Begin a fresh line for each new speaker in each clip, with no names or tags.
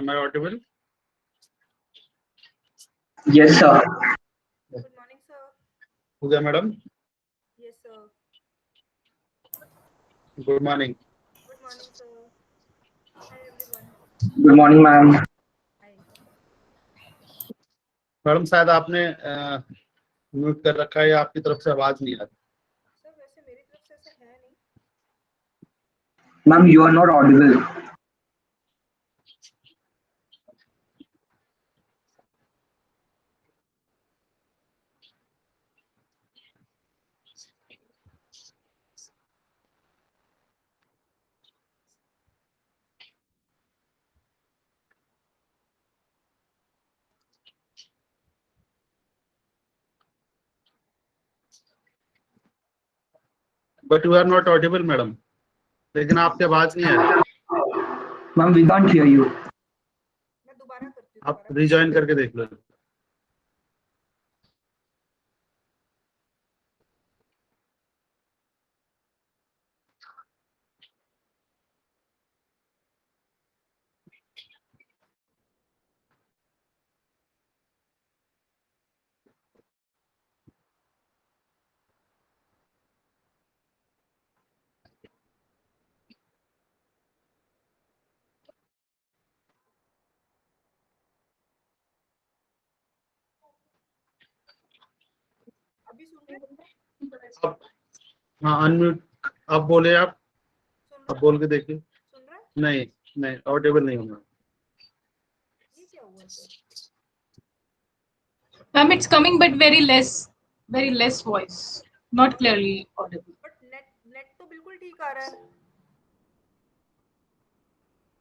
Am I audible?
Yes, sir.
Good morning, sir.
हो गया madam?
Yes, sir.
Good morning.
Good morning, sir. Hi, everyone.
Good morning, ma'am.
Hi.
Madam शायद आपने mute कर रखा है या आपकी तरफ से आवाज नहीं आ रही.
Sir, वैसे मेरी तरफ से ऐसा है नहीं.
Ma'am, you are not audible.
But you are not audible madam. लेकिन आपकी आवाज नहीं आ रही.
Ma'am, we can't hear you.
मैं दोबारा करती हूँ.
आप रिजॉइन करके देख लो.
अभी सुन रहे हैं?
अब हाँ अनम्यूट. अब बोले आप.
सुन
अब
रहे
बोल के देखिए.
सुन रहे हैं?
नहीं नहीं ऑडिबल नहीं होगा.
ये क्या हुआ sir?
Ma'am, it's coming but very less voice, not clearly audible.
But net तो बिल्कुल ठीक आ रहा है.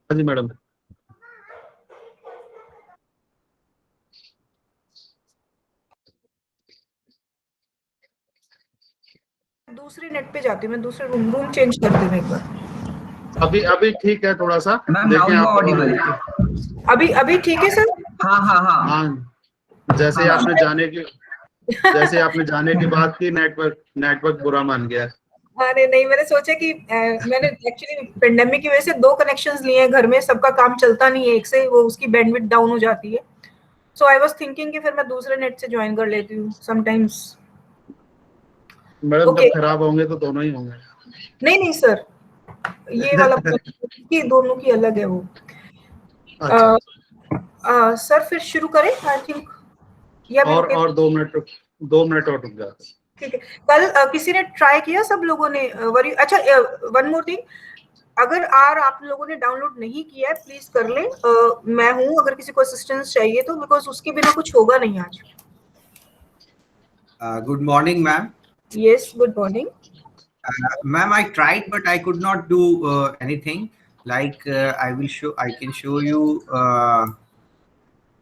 हाँ जी मैडम.
दूसरे नेट पे जाती हूँ. मैं दूसरे रूम चेंज कर देना एक बार.
अभी ठीक है थोड़ा सा.
Ma'am, now you are audible.
अभी ठीक है सर?
हाँ.
जैसे आपने जाने की बात की नेटवर्क बुरा मान गया.
अरे नहीं, मैंने सोचा कि मैंने एक्चुअली पेंडेमिक की वजह से 2 कनेक्शंस लिए हैं घर में. सबका काम चलता नहीं है एक से, वो उसकी बैंडविड्थ डाउन हो जाती है. सो आई वाज थिंकिंग कि फिर मैं दूसरे नेट से ज्वाइन कर लेती हूँ समटाइम्स.
Madam
Okay.
जब खराब होंगे तो दोनों ही होंगे.
नहीं सर, ये वाला कि दोनों की अलग है वो.
अच्छा.
सर फिर शुरू करें आई थिंक. या
और 2 मिनट और रुक जाते.
ठीक है. कल किसी ने ट्राई किया? सब लोगों ने अच्छा वन मोर थिंग, अगर आप लोगों ने डाउनलोड नहीं किया है प्लीज कर लें. मैं हूं अगर किसी को असिस्टेंस चाहिए तो, बिकॉज उसके बिना कुछ होगा नहीं आज.
Good morning, ma'am.
Yes, good morning.
Ma'am, I tried, but I could not do anything. Like I can show you.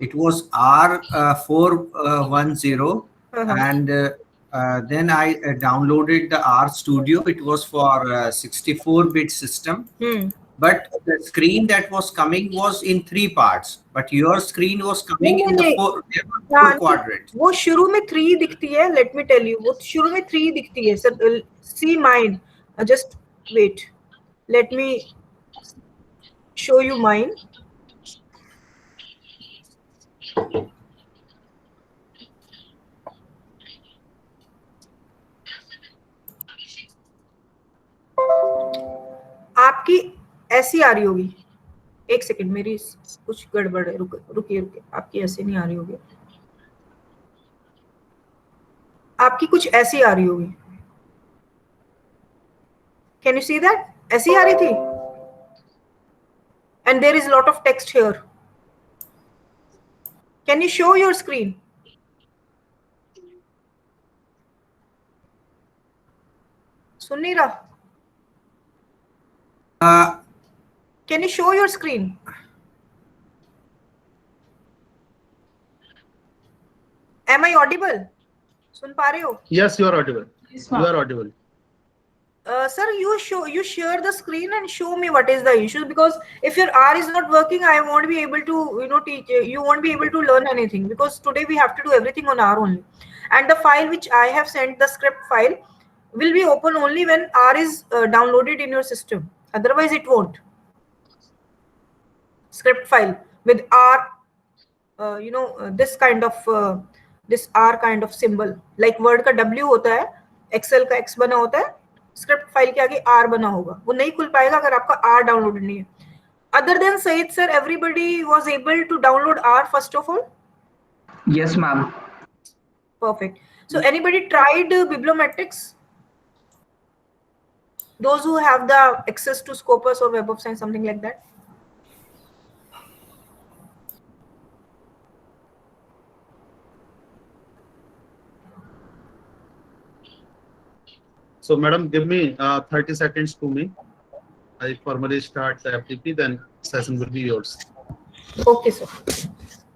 It was R410, and then I downloaded the R Studio. It was for 64-bit system. But the screen that was coming was in 3 parts. But your screen was coming in the 4 quadrants.
वो शुरू में 3 दिखती है. Let me tell you, वो शुरू में 3 दिखती है sir. See mine. Just wait, let me show you mine. आपकी ऐसी आ रही होगी. एक सेकंड, मेरी कुछ गड़बड़ है. रुकिए. आपकी ऐसे नहीं आ रही होगी. आपकी कुछ ऐसी आ रही होगी. Can you see that? ऐसी आ रही थी. And there is lot of text here. Can you show your screen? सुन नहीं रहा. Can you show your screen? Am I audible? सुन पा रहे हो?
Yes, you are audible.
Yes,
You
ma'am.
are audible.
Sir, you share the screen and show me what is the issue, because if your R is not working, I won't be able to teach. You won't be able to learn anything, because today we have to do everything on R only. And the file which I have sent, the script file, will be open only when R is downloaded in your system. Otherwise, it won't. Script file with R, this kind of this R kind of symbol, like word का W होता है, Excel का X बना होता है, script file के आगे R बना होगा, वो नहीं खुल पाएगा अगर आपका R downloaded नहीं है. Other than Saeed sir, everybody was able to download R first of all?
Yes, ma'am.
Perfect. So anybody tried Bibliometrics? Those who have the access to Scopus or Web of Science, something like that?
So, madam, give me 30 seconds to me. I formally start the FTP, then session will be yours.
Okay, sir.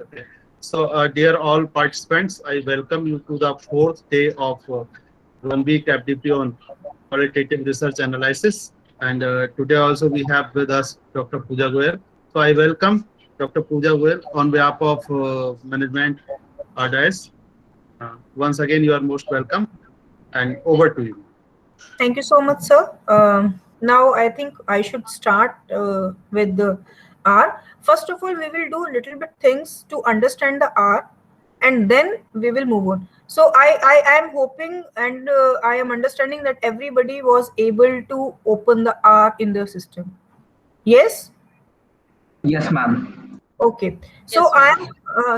Okay. So, dear all participants, I welcome you to the 4th day of 1 week FTP on qualitative research analysis. And today also we have with us Dr. Pooja Goyal. So, I welcome Dr. Pooja Goyal on behalf of management RDIS. Once again, you are most welcome, and over to you.
Thank you so much, sir. Now I think I should start with the R. First of all, we will do little bit things to understand the R, and then we will move on. So I am hoping and I am understanding that everybody was able to open the R in their system. Yes?
Yes, ma'am.
Okay. So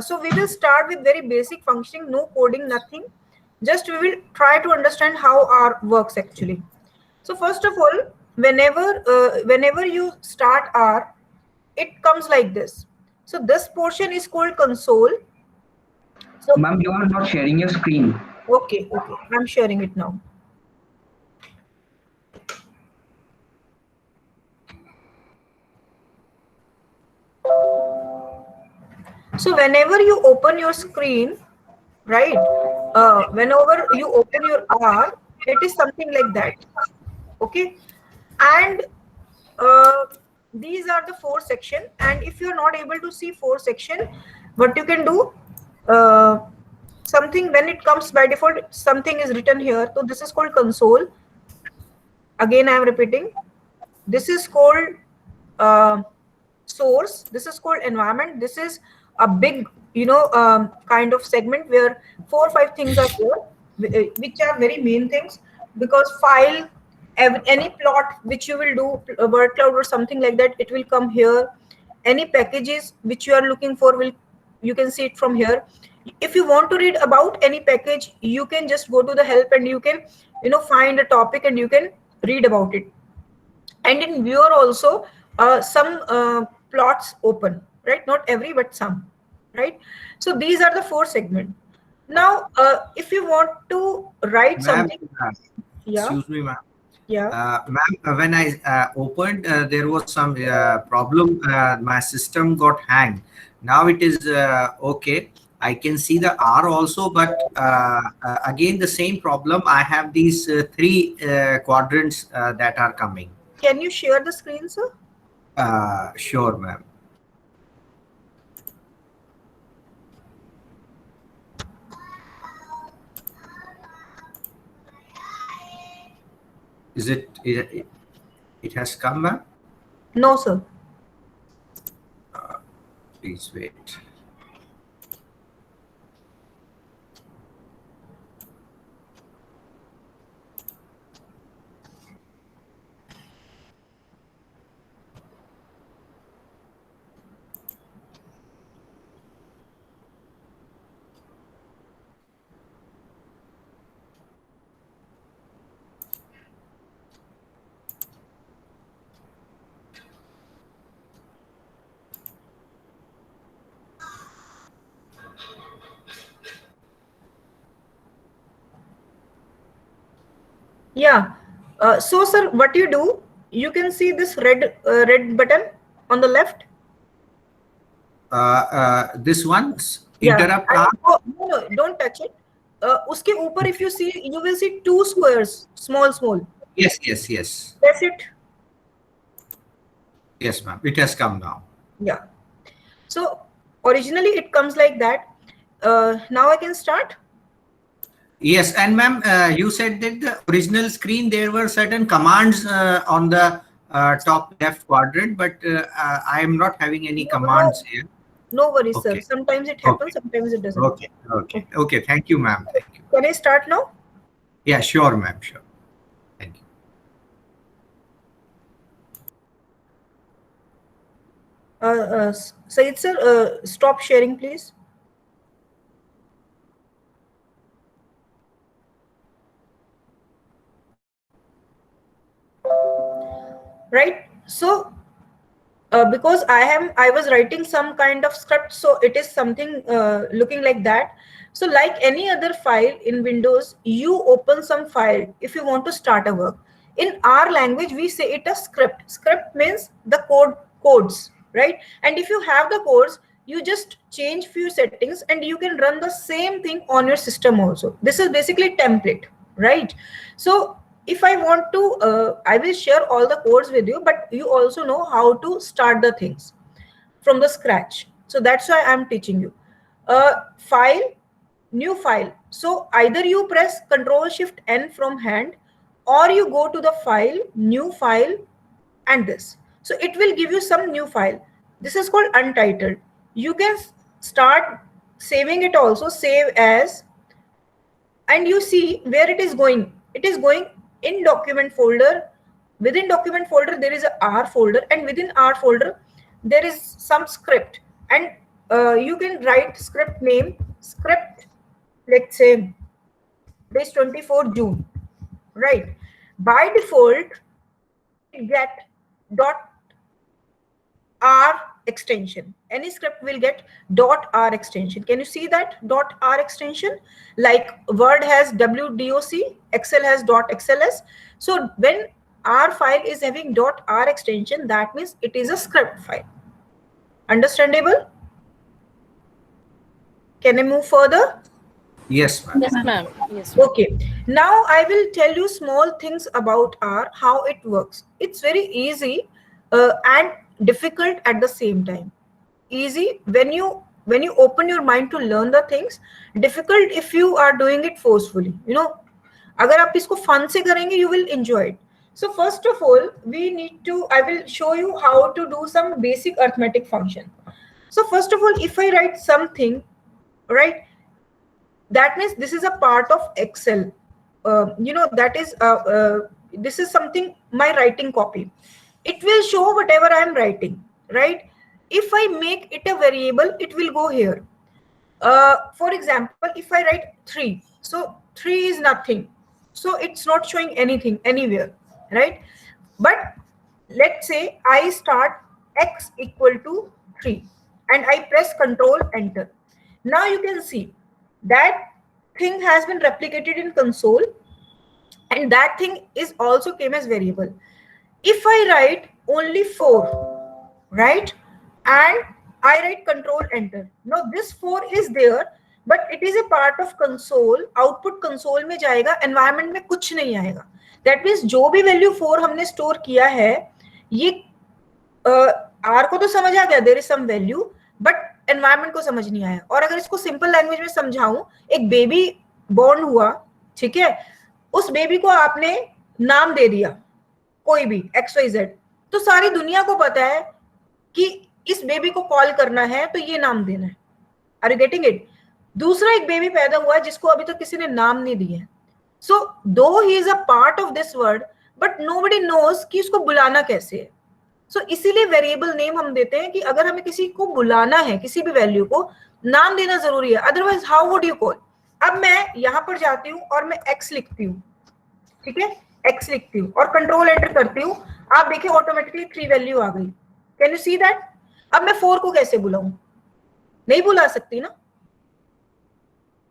so we will start with very basic functioning, no coding, nothing. Just we will try to understand how R works actually. So first of all, whenever you start R, it comes like this. So this portion is called console. So
Ma'am, you are not sharing your screen.
okay, I'm sharing it now. So whenever you open your screen, right, whenever you open your R, it is something like that. Okay, and these are the 4 sections, and if you're not able to see 4 section, what you can do, something when it comes by default, something is written here. So this is called console. Again, I am repeating. This is called source. This is called environment. This is a big, kind of segment where 4 or 5 things are here, which are very main things, because file, any plot which you will do, word cloud or something like that, it will come here. Any packages which you are looking for, you can see it from here. If you want to read about any package, you can just go to the help and you can, find a topic and you can read about it. And in viewer also, some plots open, right? Not every, but some, right? So these are the 4 segments. Now, if you want to write something, yeah.
Excuse me, ma'am.
Yeah.
Ma'am, when I opened, there was some problem. My system got hanged. Now it is okay. I can see the R also, but again the same problem. I have these 3 quadrants that are coming.
Can you share the screen, sir?
Sure, ma'am. Is it has come, ma'am?
No, sir.
Please wait.
Yeah. So, sir, what you do? You can see this red button on the left.
This one,
Yeah.
interrupt.
No, don't touch it. Uske upar, if you see, you will see 2 squares, small.
Yes.
That's it.
Yes, ma'am. It has come now.
Yeah. So originally it comes like that. Now I can start.
Yes, and ma'am, you said that the original screen, there were certain commands on the top left quadrant, but I am not having any commands here.
No worries, sir.
Okay.
Sometimes it happens, sometimes it doesn't.
Okay. Thank you, ma'am. Thank you.
Can I start now?
Yeah, sure, ma'am. Sure. Thank you.
Sayed sir, stop sharing, please. Right. So because I was writing some kind of script, so it is something looking like that. So like any other file in Windows, you open some file if you want to start a work. In our language, we say it a script. Script means the codes, right? And if you have the codes, you just change few settings and you can run the same thing on your system also. This is basically template, right? So if I want to, I will share all the codes with you, but you also know how to start the things from the scratch. So that's why I'm teaching you. File, new file. So either you press Ctrl+Shift+N from hand, or you go to the file, new file, and this. So it will give you some new file. This is called untitled. You can start saving it also, save as, and you see where it is going. It is going in document folder. Within document folder, there is a R folder, and within R folder, there is some script. And you can write script name, script, let's say, this 24 June, right? By default, get .r extension. Any script will get .r extension. Can you see that .r extension? Like Word has WDOC, Excel has .xls. So when R file is having .r extension, that means it is a script file. Understandable? Can I move further?
Yes, ma'am.
Yes, ma'am. Yes.
Okay. Now I will tell you small things about R, how it works. It's very easy and difficult at the same time. Easy when you open your mind to learn the things. Difficult if you are doing it forcefully. You know, अगर आप इसको fun से करेंगे, you will enjoy it. So first of all, I will show you how to do some basic arithmetic function. So first of all, if I write something, right, that means this is a part of Excel. That is, this is something, my writing copy. It will show whatever I am writing, right? If I make it a variable, it will go here. For example, if I write 3, so 3 is nothing. So it's not showing anything anywhere, right? But let's say I start x equal to 3 and I press Ctrl+Enter. Now you can see that thing has been replicated in console, and that thing is also came as variable. If I write only 4, right, and I write Ctrl+Enter, now this 4 is there, but it is a part of console. Output console में जाएगा, environment में कुछ नहीं आएगा. That means जो भी value 4 हमने store किया है, ये R को तो समझ आ गया, there is some value, but environment को समझ नहीं आया. और अगर इसको सिंपल लैंग्वेज में समझाऊं, एक बेबी बॉर्न हुआ, ठीक है, उस बेबी को आपने नाम दे दिया कोई भी XYZ, तो सारी दुनिया को पता है कि इस बेबी को कॉल करना है तो ये नाम देना है. Are you getting it? दूसरा एक बेबी पैदा हुआ जिसको अभी तक किसी ने नाम नहीं दिया. सो दो ही is a part of this word, but nobody knows कि उसको बुलाना कैसे है. सो इसीलिए वेरिएबल नेम हम देते हैं कि अगर हमें किसी को बुलाना है, किसी भी वैल्यू को नाम देना जरूरी है, otherwise how would you call. अब मैं यहां पर जाती हूँ और मैं x लिखती हूँ, ठीक है, x लिखती हूँ और Ctrl+Enter करती हूँ. आप देखिए ऑटोमेटिकली 3 वैल्यू आ गई. Can you see that? अब मैं 4 को कैसे बुलाऊं? नहीं बुला सकती ना.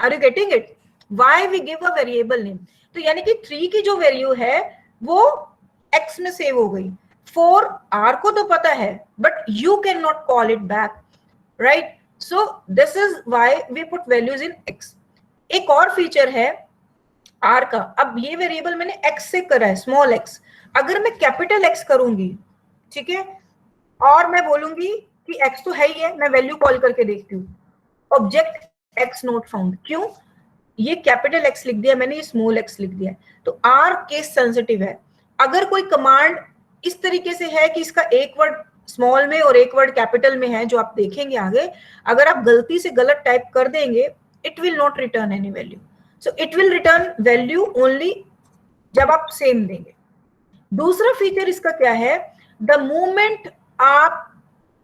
Are you getting it? Why we give a variable name. तो यानी कि 3 की जो वैल्यू है वो x में सेव हो गई. 4 R को तो पता है, but you cannot call it back, right? So this is why we put values in x. एक और फीचर है R का. अब ये वेरिएबल मैंने x से करा है, स्मॉल x. अगर मैं कैपिटल X करूंगी, ठीक है, और मैं बोलूंगी कि x तो है ही है, मैं वैल्यू कॉल करके देखती हूँ, ऑब्जेक्ट x नॉट फाउंड. क्यों? ये कैपिटल X लिख दिया मैंने, ये स्मॉल x लिख दिया. तो R केस सेंसिटिव है. अगर कोई कमांड इस तरीके से है कि इसका एक वर्ड स्मॉल में और एक वर्ड कैपिटल में है जो आप देखेंगे आगे, अगर आप गलती से गलत टाइप कर देंगे it will not return any value. So it will return value only जब आप सेम देंगे. दूसरा फीचर इसका क्या है, द मोमेंट आप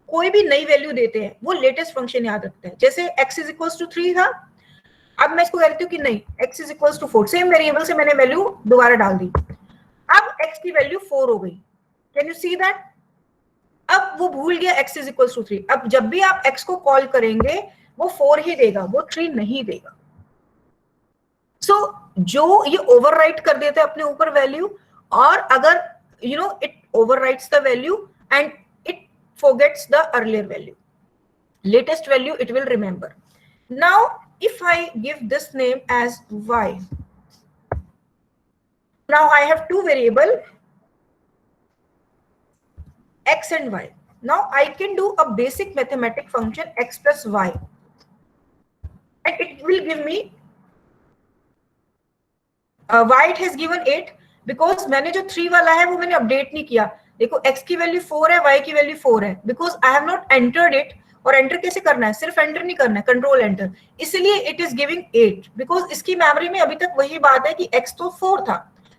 कोई भी नई वैल्यू देते हैं वो लेटेस्ट फंक्शन याद रखता है. जैसे x इज इक्वल टू 3 था, अब मैं इसको कह रही हूँ कि नहीं x is equal to 4, same variable से मैंने वैल्यू दोबारा डाल दी, अब x की वैल्यू 4 हो गई. Can you see that? अब वो भूल गया x इज इक्वल टू 3. अब जब भी आप x को कॉल करेंगे वो 4 ही देगा, वो 3 नहीं देगा. सो जो ये ओवरराइट कर देता है अपने ऊपर वैल्यू, और अगर it overwrites the value and it forgets the earlier value, latest value it will remember. Now if I give this name as y, now I have two variable x and y. Now I can do a basic mathematic function x plus y and it will give me y it has given 8 because मैंने जो 3 वाला है वो मैंने update नहीं किया. देखो x की वैल्यू 4 है, y की वैल्यू 4 है, because I have not entered it. और एंटर कैसे करना है, सिर्फ एंटर नहीं करना है, कंट्रोल एंटर, इसलिए इट इज गिविंग 8 बिकॉज इसकी मेमोरी में अभी तक वही बात है कि x तो 4 था,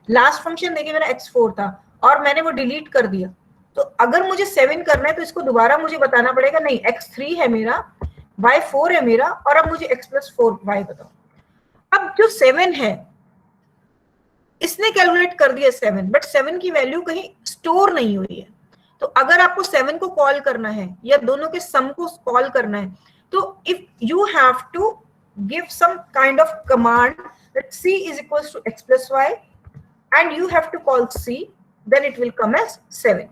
लास्ट फंक्शन देखिए मेरा x 4 था और मैंने वो डिलीट कर दिया. तो अगर मुझे 7 करना है तो इसको दोबारा मुझे बताना पड़ेगा, नहीं x 3 है मेरा, y 4 है मेरा, और अब मुझे x plus 4 y बताओ. अब जो 7 है इसने कैलकुलेट कर दिया 7, बट 7 की वैल्यू कहीं स्टोर नहीं हुई है. तो अगर आपको 7 को कॉल करना है या दोनों के सम को कॉल करना है, तो if you have to give some kind of command that c is equals to x plus y and you have to call c, then it will come as 7.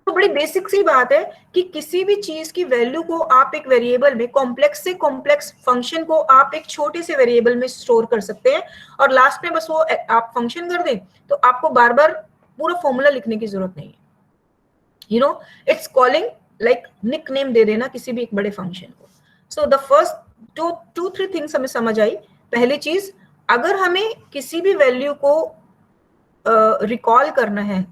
तो बड़ी बेसिक सी बात है कि किसी भी चीज की वैल्यू को आप एक वेरिएबल में, कॉम्प्लेक्स से कॉम्प्लेक्स फंक्शन को आप एक छोटे से वेरिएबल में स्टोर कर सकते हैं और लास्ट में बस वो आप फंक्शन कर दें तो आपको बार बार पूरा फॉर्मूला लिखने की जरूरत नहीं है. It's calling like nickname दे देना किसी भी एक बड़े फंक्शन को. सो द फर्स्ट 2-3 थिंग्स हमें समझ आई. पहली चीज, अगर हमें किसी भी वैल्यू को रिकॉल करना है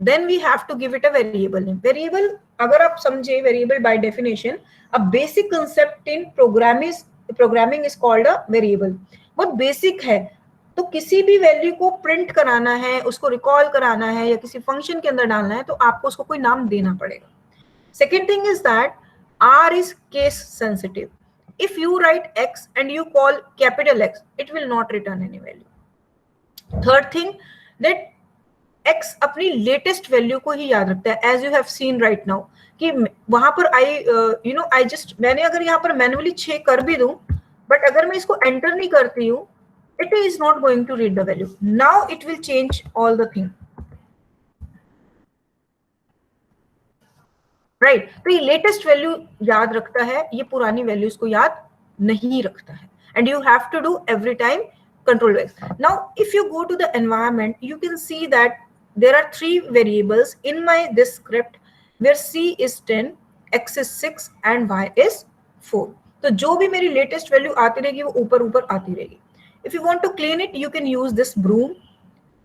then we have to give it a variable name. Variable, अगर आप समझे variable by definition, a basic concept in programming is called a variable. बहुत basic है. तो किसी भी वैल्यू को प्रिंट कराना है, उसको रिकॉल कराना है या किसी फंक्शन के अंदर डालना है तो आपको उसको कोई नाम देना पड़ेगा. Second thing is that R is case sensitive. If you write X and you call capital X, it will not return any value. Third thing, that x अपनी लेटेस्ट वैल्यू को ही याद रखता है, as you have seen right now कि वहां पर I just मैंने अगर यहाँ पर मैनुअली 6 कर भी दूं, बट अगर मैं इसको एंटर नहीं करती हूँ it is not going to read the value. Now it will change all the thing, right. तो ये लेटेस्ट वैल्यू याद रखता है, ये पुरानी वैल्यूज को याद नहीं रखता है. And you have to do every time control X. Now if you go to the environment you can see that there are 3 variables in my this script where c is 10, x is 6 and y is 4. तो जो भी मेरी latest value आती रहेगी वो ऊपर ऊपर आती रहेगी. If you want to clean it you can use this broom.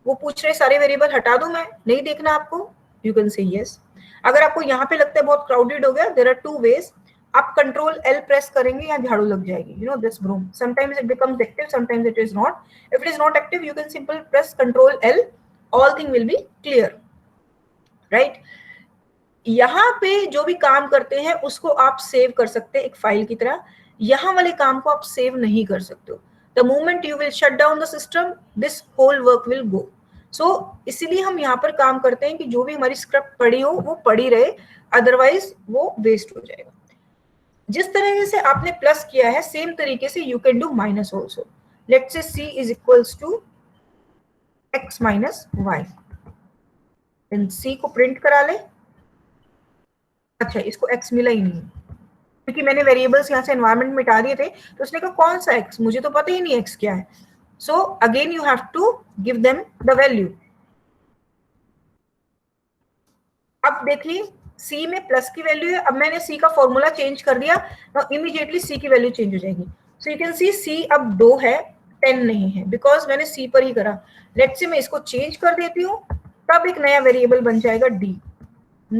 वो पूछ रहे सारे वेरिएबल हटा दूं मैं, नहीं देखना आपको, you can say yes. अगर आपको यहाँ पे लगता है बहुत क्राउडेड हो गया, there are 2 ways. आप कंट्रोल L प्रेस करेंगे या झाड़ू लग जाएगी. This broom sometimes it becomes active, sometimes it is not. If it is not active you can simple press control L, all thing will be clear, right. यहाँ पे जो भी काम करते हैं उसको आप सेव कर सकते हैं एक फाइल की तरह. यहाँ वाले काम को आप सेव नहीं कर सकते हो. The moment you will shut down the system this whole work will go. So इसीलिए हम यहाँ पर काम करते हैं कि जो भी हमारी स्क्रिप्ट पड़ी हो वो पड़ी रहे, अदरवाइज वो वेस्ट हो जाएगा. जिस तरीके से आपने प्लस किया है सेम तरीके से you can do minus also. Let's say c is equals to x minus y. Then c को प्रिंट करा ले. अच्छा, इसको x मिला ही नहीं क्योंकि मैंने वेरिएबल्स यहाँ से एनवायरनमेंट में मिटा दिए थे, तो उसने कहा कौन सा x, मुझे तो पता ही नहीं x क्या है. So again you have to give them the value. अब देखिए c में प्लस की वैल्यू है, अब मैंने c का फॉर्मूला चेंज कर दिया, तो इमीडिएटली c की वैल्यू चेंज हो जाएगी. सो यू कैन सी c अब 2 है, 10 नहीं है, बिकॉज मैंने c पर ही करा. लेट्स से मैं इसको चेंज कर देती हूँ, तब एक नया वेरिएबल बन जाएगा d.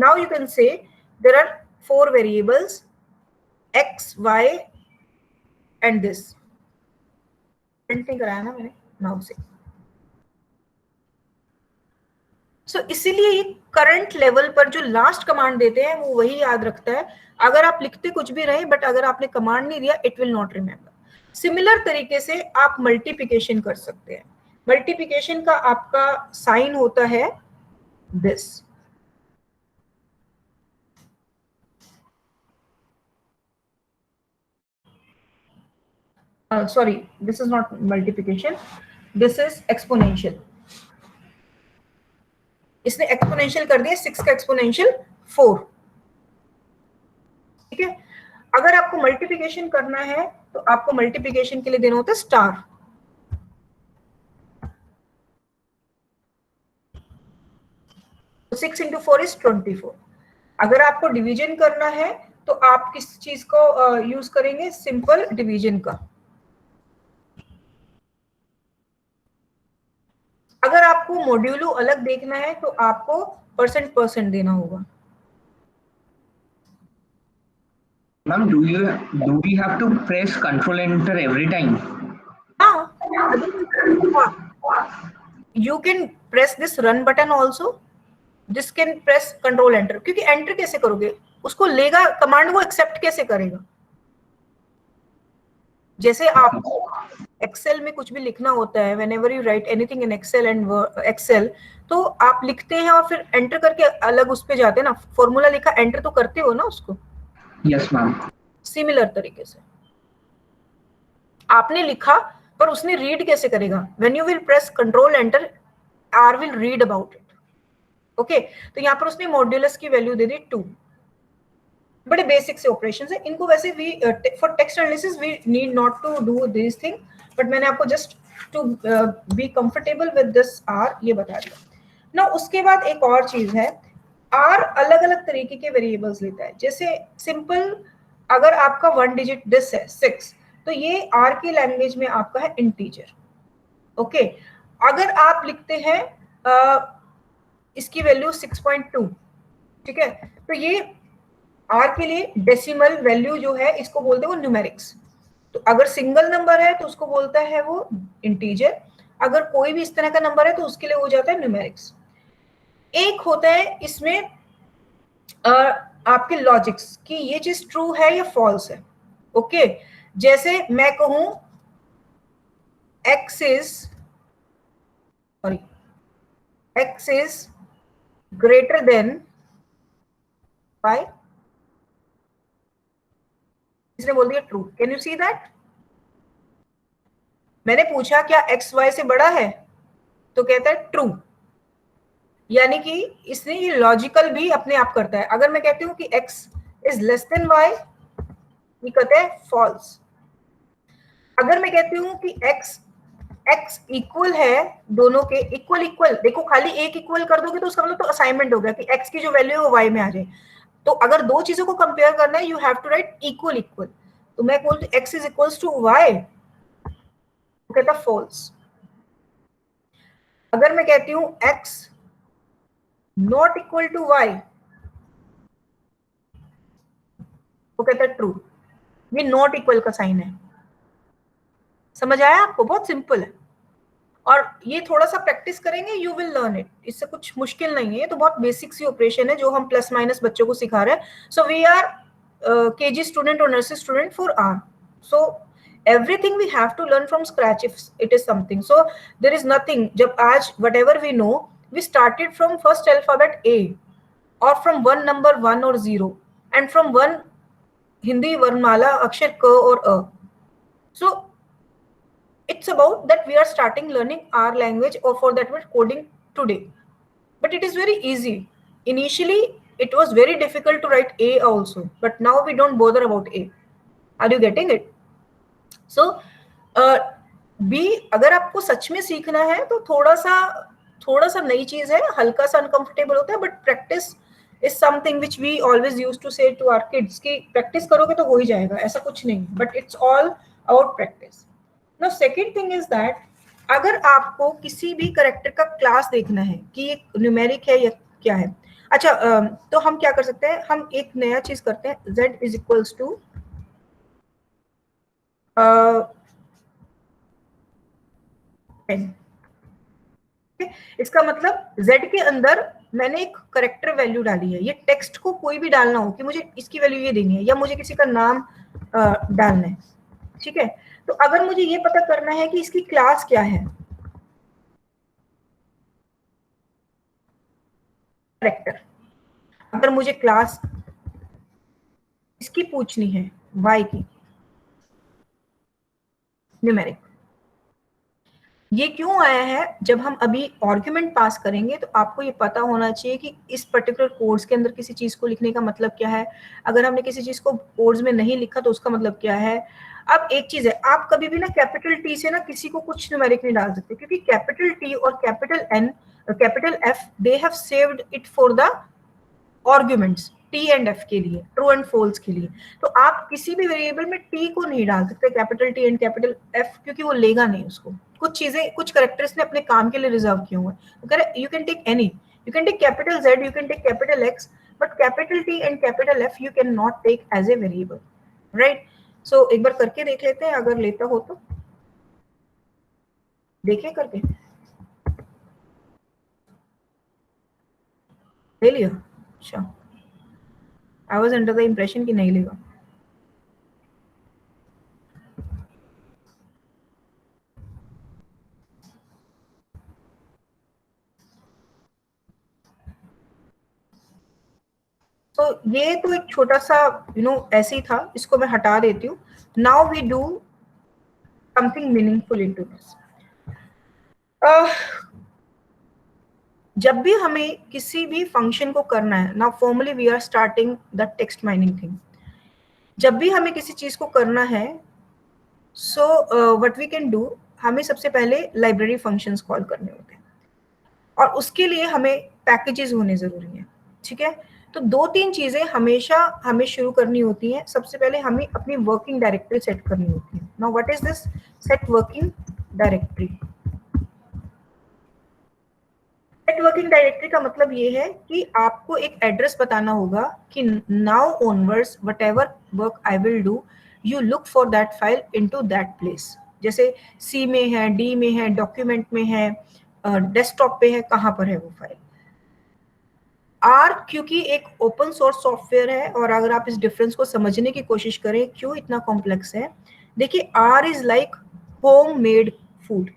now you can say there are 4 variables x, y and this. Print नहीं कराया ना मैंने नाउ से. सो इसीलिए ये करंट लेवल पर जो लास्ट कमांड देते हैं वो वही याद रखता है. अगर आप लिखते कुछ भी रहे बट अगर आपने कमांड नहीं दिया it will not remember. Similar तरीके से आप मल्टीप्लिकेशन कर सकते हैं. मल्टीप्लिकेशन का आपका साइन होता है this. Sorry, this is not multiplication, this is exponential. इसने एक्सपोनेंशियल कर दिया 6 का एक्सपोनेंशियल 4. ठीक है. अगर आपको मल्टीप्लिकेशन करना है तो आपको मल्टीप्लिकेशन के लिए देना होता है स्टार. तो 6 into 4 is 24. अगर आपको डिवीजन करना है तो आप किस चीज को यूज करेंगे? सिंपल डिवीजन का. अगर आपको मॉड्यूलो अलग देखना है तो आपको परसेंट देना होगा.
Ma'am, do we have to press Control Enter every time?
You can press this run button also. This can press Control Enter. क्योंकि एंटर कैसे करोगे? उसको लेगा कमांड, वो एक्सेप्ट कैसे करेगा? जैसे आपको एक्सेल में कुछ भी लिखना होता है, whenever you write anything in Excel and Excel, तो आप लिखते हैं और फिर एंटर करके अलग उस पे जाते हैं ना. फॉर्मूला लिखा एंटर तो करते हो ना उसको.
Yes, ma'am.
सिमिलर तरीके से आपने लिखा पर उसने रीड कैसे करेगा? When you will press Control Enter, R will read about it. Okay. तो यहाँ पर उसने मॉड्यूलस की वैल्यू दे दी 2. बड़े बेसिक से ऑपरेशंस है. इनको वैसे भी for text analysis we need not to do this thing, but मैंने आपको just to be comfortable with this R ये बता दिया ना. उसके बाद एक और चीज है, आर अलग अलग तरीके के वेरिएबल्स लेता है. जैसे सिंपल अगर आपका 1 डिजिट दिस है 6, तो ये आर की लैंग्वेज में आपका है इंटीजर. ओके. अगर आप लिखते हैं इसकी वैल्यू 6.2, ठीक है, तो ये आर के लिए डेसिमल वैल्यू जो है इसको बोलते हैं वो न्यूमेरिक्स. तो अगर सिंगल नंबर है तो उसको बोलता है वो इंटीजर. अगर कोई भी इस तरह का नंबर है तो उसके लिए हो जाता है न्यूमेरिक्स. एक होता है इसमें आपके लॉजिक्स कि ये चीज ट्रू है या फॉल्स है. ओके. जैसे मैं कहूं x is greater than y, इसने बोल दिया true. Can you see that? मैंने पूछा क्या x y से बड़ा है, तो कहता है ट्रू. यानी कि इसने ये लॉजिकल भी अपने आप करता है. अगर मैं कहती हूं कि x is less than y, ये कहता है फॉल्स. अगर मैं कहती हूं कि x इक्वल है दोनों के, इक्वल देखो खाली एक इक्वल कर दोगे तो उसका मतलब तो असाइनमेंट हो गया कि x की जो वैल्यू है वो y में आ जाए. तो अगर दो चीजों को कंपेयर करना है you have to write equal. तो मैं बोलती हूं x is equals to y, तो कहता फॉल्स. अगर मैं कहती हूं x not equal to y, तो कहता है ट्रू. ये नॉट इक्वल का साइन है. समझ आया आपको? बहुत सिंपल है. और ये थोड़ा सा प्रैक्टिस करेंगे यू विल लर्न इट. इससे कुछ मुश्किल नहीं है. ये तो बहुत बेसिक सी ऑपरेशन है जो हम प्लस माइनस बच्चों को सिखा रहे हैं. So we are KG student और nursery student for R. So everything we have to learn from scratch if it is something. So there is nothing. जब आज whatever we know, we started from first alphabet A, or from one number 1 or 0, and from one Hindi varnmala अक्षर क और अ. So it's about that we are starting learning our language, or for that we're coding today. But it is very easy. Initially it was very difficult to write A also, but now we don't bother about A. Are you getting it? So B अगर आपको सच में सीखना है तो थोड़ा सा नई चीज है, हल्का सा अनकंफर्टेबल होता है, but practice is something which we always used to say to our kids कि प्रैक्टिस करोगे तो हो ही जाएगा, ऐसा कुछ नहीं. But it's all about practice. Now second thing is that अगर आपको किसी भी कैरेक्टर का क्लास देखना है कि ये न्यूमेरिक है या क्या है। अच्छा, तो हम क्या कर सकते हैं, हम एक नया चीज करते हैं, z इज इक्वल्स टू इसका मतलब z के अंदर मैंने एक करेक्टर वैल्यू डाली है। ये टेक्स्ट को कोई भी डालना हो कि मुझे इसकी वैल्यू ये देनी है या मुझे किसी का नाम डालना है, ठीक है। तो अगर मुझे ये पता करना है कि इसकी क्लास क्या है, करेक्टर, अगर मुझे क्लास इसकी पूछनी है y की, न्यूमेरिक, ये क्यों आया है, जब हम अभी आर्गुमेंट पास करेंगे तो आपको ये पता होना चाहिए कि इस पर्टिकुलर कोड्स के अंदर किसी चीज को लिखने का मतलब क्या है। अगर हमने किसी चीज को कोड्स में नहीं लिखा तो उसका मतलब क्या है। अब एक चीज है, आप कभी भी ना कैपिटल टी से ना किसी को कुछ न्यूमेरिक नहीं डाल सकते, क्योंकि कैपिटल टी और कैपिटल एन और capital F, they have saved it for the arguments, T and F के लिए, ट्रू एंड फॉल्स के लिए। तो आप किसी भी वेरिएबल में टी को नहीं डाल सकते, capital T and capital F, क्योंकि वो लेगा नहीं उसको। कुछ चीजें, कुछ कैरेक्टर्स ने अपने काम के लिए रिजर्व किए हुए हैं। You can take any, you can take capital Z, you can take capital X, but capital T and capital F you can not take as a variable, right. So एक बार करके देख लेते हैं, अगर लेता हो तो देखिए करके। ले लिया? अच्छा, I was under the impression कि नहीं लेगा। तो ये तो एक छोटा सा ऐसे ही था, इसको मैं हटा देती हूँ। Now we do something meaningful into this. जब भी हमें किसी भी फंक्शन को करना है ना, formally we are starting the text mining thing. जब भी हमें किसी चीज को करना है, so what we can do, हमें सबसे पहले लाइब्रेरी फंक्शंस कॉल करने होते हैं, और उसके लिए हमें पैकेजेस होने जरूरी हैं, ठीक है। तो दो तीन चीजें हमेशा हमें शुरू करनी होती हैं। सबसे पहले हमें अपनी वर्किंग डायरेक्टरी सेट करनी होती है। Now what is this set working directory? Set working directory का मतलब ये है कि आपको एक एड्रेस बताना होगा कि now onwards whatever work I will do, you look for that file into that place. जैसे सी में है, डी में है, डॉक्यूमेंट में है, डेस्कटॉप पे है, कहाँ पर है वो फाइल। आर क्योंकि एक ओपन सोर्स सॉफ्टवेयर है, और अगर आप इस डिफरेंस को समझने की कोशिश करें क्यों इतना कॉम्प्लेक्स है, देखिए R is like homemade food.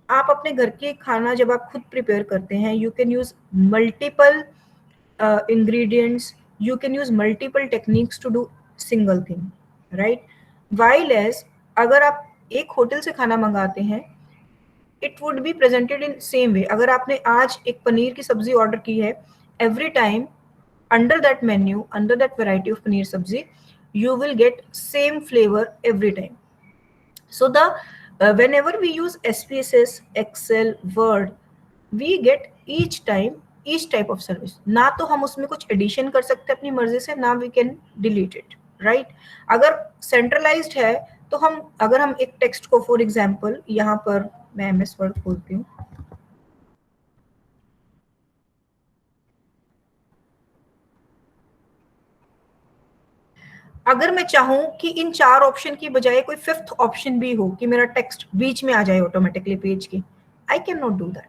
आप अपने घर के खाना जब आप खुद प्रिपेयर करते हैं, you can use multiple ingredients, you can use multiple techniques to do single thing, right. While as अगर आप एक होटल से खाना मंगाते हैं, it would be presented in same way. अगर आपने आज एक पनीर की सब्जी ऑर्डर की है, every time under that menu, under that variety of paneer sabzi, you will get same flavor every time. So the whenever we use SPSS, Excel, Word, we get each time each type of service. ना तो हम उसमें कुछ addition कर सकते हैं अपनी मर्जी से, ना we can delete it, right? अगर centralized है तो हम, अगर हम एक टेक्स्ट को, फॉर एग्जाम्पल यहाँ पर मैं MS Word खोलती हूँ, अगर मैं चाहूं कि इन 4 ऑप्शन की बजाय कोई 5th ऑप्शन भी हो कि मेरा टेक्स्ट बीच में आ जाए ऑटोमेटिकली पेज के, I can not do that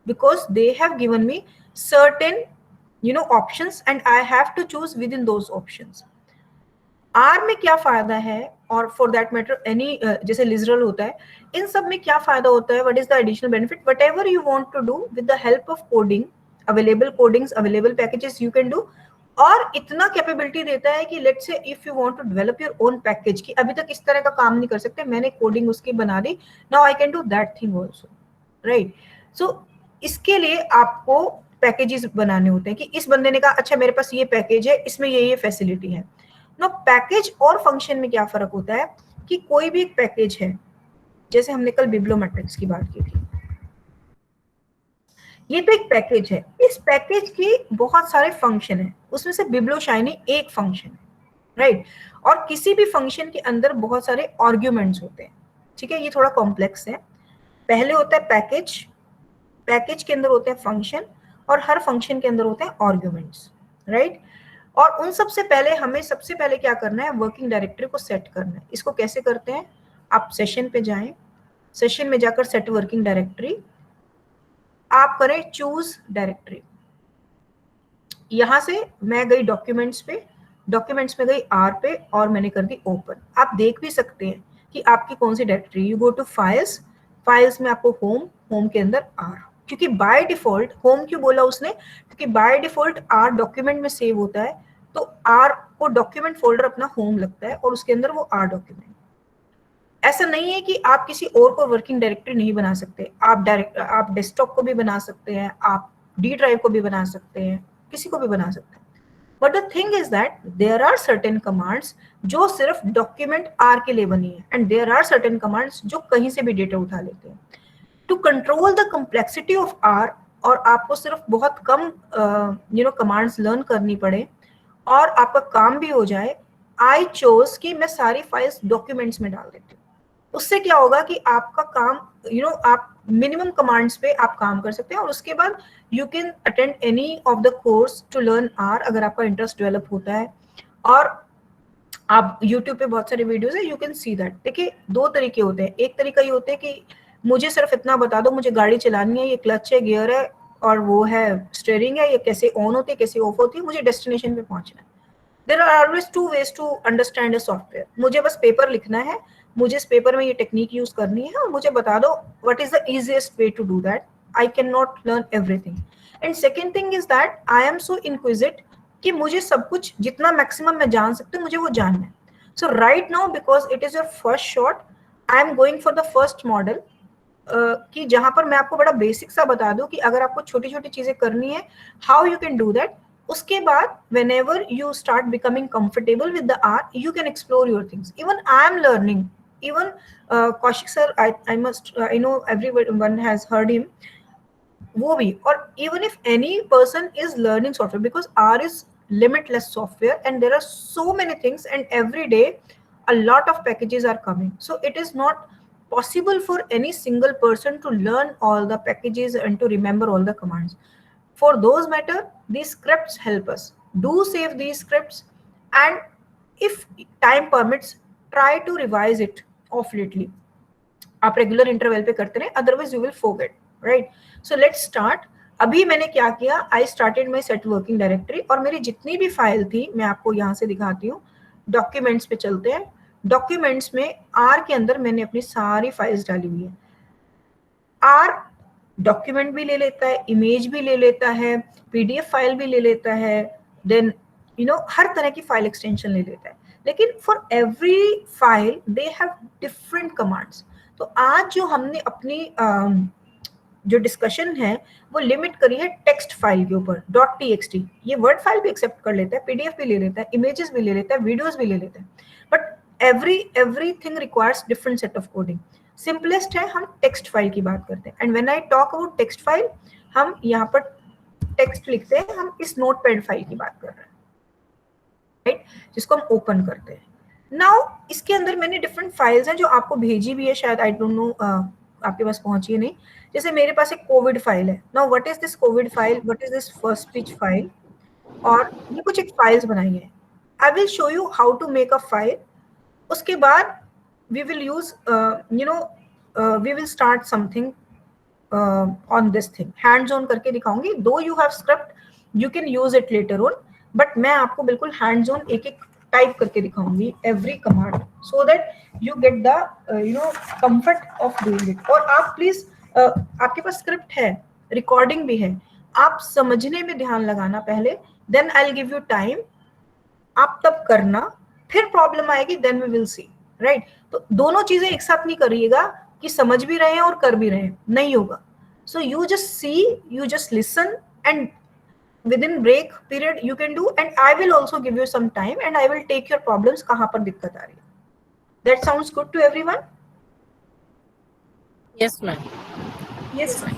because they have given me certain options and I have to choose within those options. R में क्या फायदा है, और फॉर दैट मैटर एनी, जैसे लिजरल होता है, इन सब में क्या फायदा होता है, what is the additional benefit, whatever you want to do with the help of coding, available codings, available packages you can do. और इतना कैपेबिलिटी देता है कि let's say if you want to develop your own package, कि अभी तक इस तरह का काम नहीं कर सकते, मैंने कोडिंग उसकी बना दी, now I can do that thing also, right. So इसके लिए आपको पैकेजेस बनाने होते हैं कि इस बंदे ने कहा अच्छा मेरे पास ये पैकेज है, इसमें ये फैसिलिटी है। नो पैकेज और फंक्शन में क्या फर्क होता है कि कोई भी एक पैकेज है, जैसे हमने कल बिब्लियोमेट्रिक्स की बात की थी, ये तो एक पैकेज है, इस पैकेज की बहुत सारे फंक्शन है, उसमें से बिब्लियोशाइनी एक फंक्शन है, राइट। और किसी भी फंक्शन के अंदर बहुत सारे आर्ग्यूमेंट्स होते हैं, ठीक है, ये थोड़ा कॉम्प्लेक्स है। पहले होता है पैकेज, पैकेज के अंदर होते हैं फंक्शन, और हर फंक्शन के अंदर होते हैं आर्ग्यूमेंट्स, राइट। और उन सबसे पहले हमें सबसे पहले क्या करना है, वर्किंग डायरेक्टरी को सेट करना है। इसको कैसे करते हैं, आप सेशन पे जाएं, सेशन में जाकर सेट वर्किंग डायरेक्टरी, आप करें चूज डायरेक्टरी। यहां से मैं गई डॉक्यूमेंट्स पे, डॉक्यूमेंट्स में गई आर पे और मैंने कर दी ओपन। आप देख भी सकते हैं कि आपकी कौन सी directory. You go to files, files में आपको होम, होम के अंदर आर, क्योंकि बाय डिफॉल्ट होम क्यों बोला उसने, क्योंकि बाय डिफॉल्ट आर डॉक्यूमेंट में सेव होता है, तो आर को डॉक्यूमेंट फोल्डर अपना होम लगता है और उसके अंदर वो आर डॉक्यूमेंट। ऐसा नहीं है कि आप किसी और को वर्किंग डायरेक्टरी नहीं बना सकते, आप डेस्कटॉप को भी बना सकते हैं, आप डी ड्राइव को भी बना सकते हैं, किसी को भी बना सकते हैं। But the thing is that there are certain commands जो सिर्फ डॉक्यूमेंट आर के लिए बनी है, and there are certain commands जो कहीं से भी डेटा उठा लेते हैं। To control the complexity of R, और आपको सिर्फ बहुत कम कमांड्स लर्न करनी पड़े और आपका काम भी हो जाए, आई चोज कि मैं सारी फाइल्स डॉक्यूमेंट्स में डाल देती हूँ। उससे क्या होगा कि आपका काम आप मिनिमम कमांड्स पे आप काम कर सकते हैं, और उसके बाद you can attend any of the course to learn R, अगर आपका इंटरेस्ट डेवलप होता है। और आप यूट्यूब पे बहुत सारे वीडियोस है, यू कैन सी दैट। देखिए दो तरीके होते हैं, एक तरीका ये होता है कि मुझे सिर्फ इतना बता दो, मुझे गाड़ी चलानी है, ये क्लच है, गियर है और वो है स्टीयरिंग है, ये कैसे ऑन होती है कैसे ऑफ होती है, मुझे डेस्टिनेशन पे पहुंचना है। There are always two ways to understand a software. मुझे बस पेपर लिखना है, मुझे इस पेपर में ये टेक्निक यूज करनी है और मुझे बता दो what is the easiest way to do that. I can not learn everything. And second thing is that I am so inquisitive कि मुझे सब कुछ जितना मैक्सिमम मैं जान सकती हूँ मुझे वो जानना है। So right now because it is your first shot, I am going for the first model, कि जहां पर मैं आपको बड़ा बेसिक सा बता दूं कि अगर आपको छोटी छोटी चीजें करनी है how you can do that. उसके बाद whenever you start becoming comfortable with the art, you can explore your things. Even I am learning. Even Kaushik sir, I know everyone has heard him. वो भी, और even if any person is learning software, because R is limitless software and there are so many things and every day a lot of packages are coming. So it is not possible for any single person to learn all the packages and to remember all the commands. For those matter, these scripts help us. Do save these scripts, and if time permits, try to revise it off lately. आप regular interval पे करते रहे, otherwise you will forget, right. So let's start. अभी मैंने क्या किया, I started my set working directory, और मेरी जितनी भी फाइल थी मैं आपको यहाँ से दिखाती हूँ। डॉक्यूमेंट्स पे चलते हैं। डॉक्यूमेंट्स में आर के अंदर मैंने अपनी सारी फाइल्स डाली हुई है। आर डॉक्यूमेंट भी ले लेता है, इमेज भी ले लेता है, पीडीएफ फाइल भी ले लेता है, देन हर तरह की फाइल एक्सटेंशन ले लेता है। लेकिन for every file they have different commands. तो आज जो हमने अपनी जो डिस्कशन है वो लिमिट करी है टेक्स्ट फाइल के ऊपर, .txt। ये वर्ड फाइल भी एक्सेप्ट कर लेता है, पीडीएफ भी ले लेता है, इमेजेस भी ले लेता है, वीडियोस भी ले लेता है, but everything requires different set of coding. Simplest है, हम टेक्स्ट फाइल की बात करते हैं। And when I talk about text file, हम यहाँ पर टेक्स्ट लिखते हैं, हम इस नोटपैड फाइल की बात कर रहे हैं, राइट, जिसको हम ओपन करते हैं। नाउ इसके अंदर मैंने डिफरेंट फाइल्स हैं जो आपको भेजी भी है, शायद आई डोंट नो आपके पास पहुंची है नहीं। जैसे मेरे पास एक कोविड फाइल है। Now what is this covid file, what is this first speech file, और ये कुछ एक फाइल्स बनाई है। I will show you how to make a file. उसके बाद we will use we will start something on this thing, hands on करके दिखाऊंगी। though you have script you can use it later on, but मैं आपको बिल्कुल hands on एक एक type करके दिखाऊंगी every command, so that you get the comfort of doing it। और आप प्लीज आपके पास स्क्रिप्ट है, रिकॉर्डिंग भी है, आप समझने में ध्यान लगाना पहले, then I'll give you time, आप तब करना, फिर प्रॉब्लम आएगी then we will see, right. तो दोनों चीजें एक साथ नहीं करिएगा कि समझ भी रहे हैं और कर भी रहे हैं, नहीं होगा। So you just see, you just listen, and within break period you can do, and I will also give you some time and I will take your problems कहाँ पर दिक्कत आ रही है। That sounds good to everyone?
Yes ma'am.
Yes ma'am.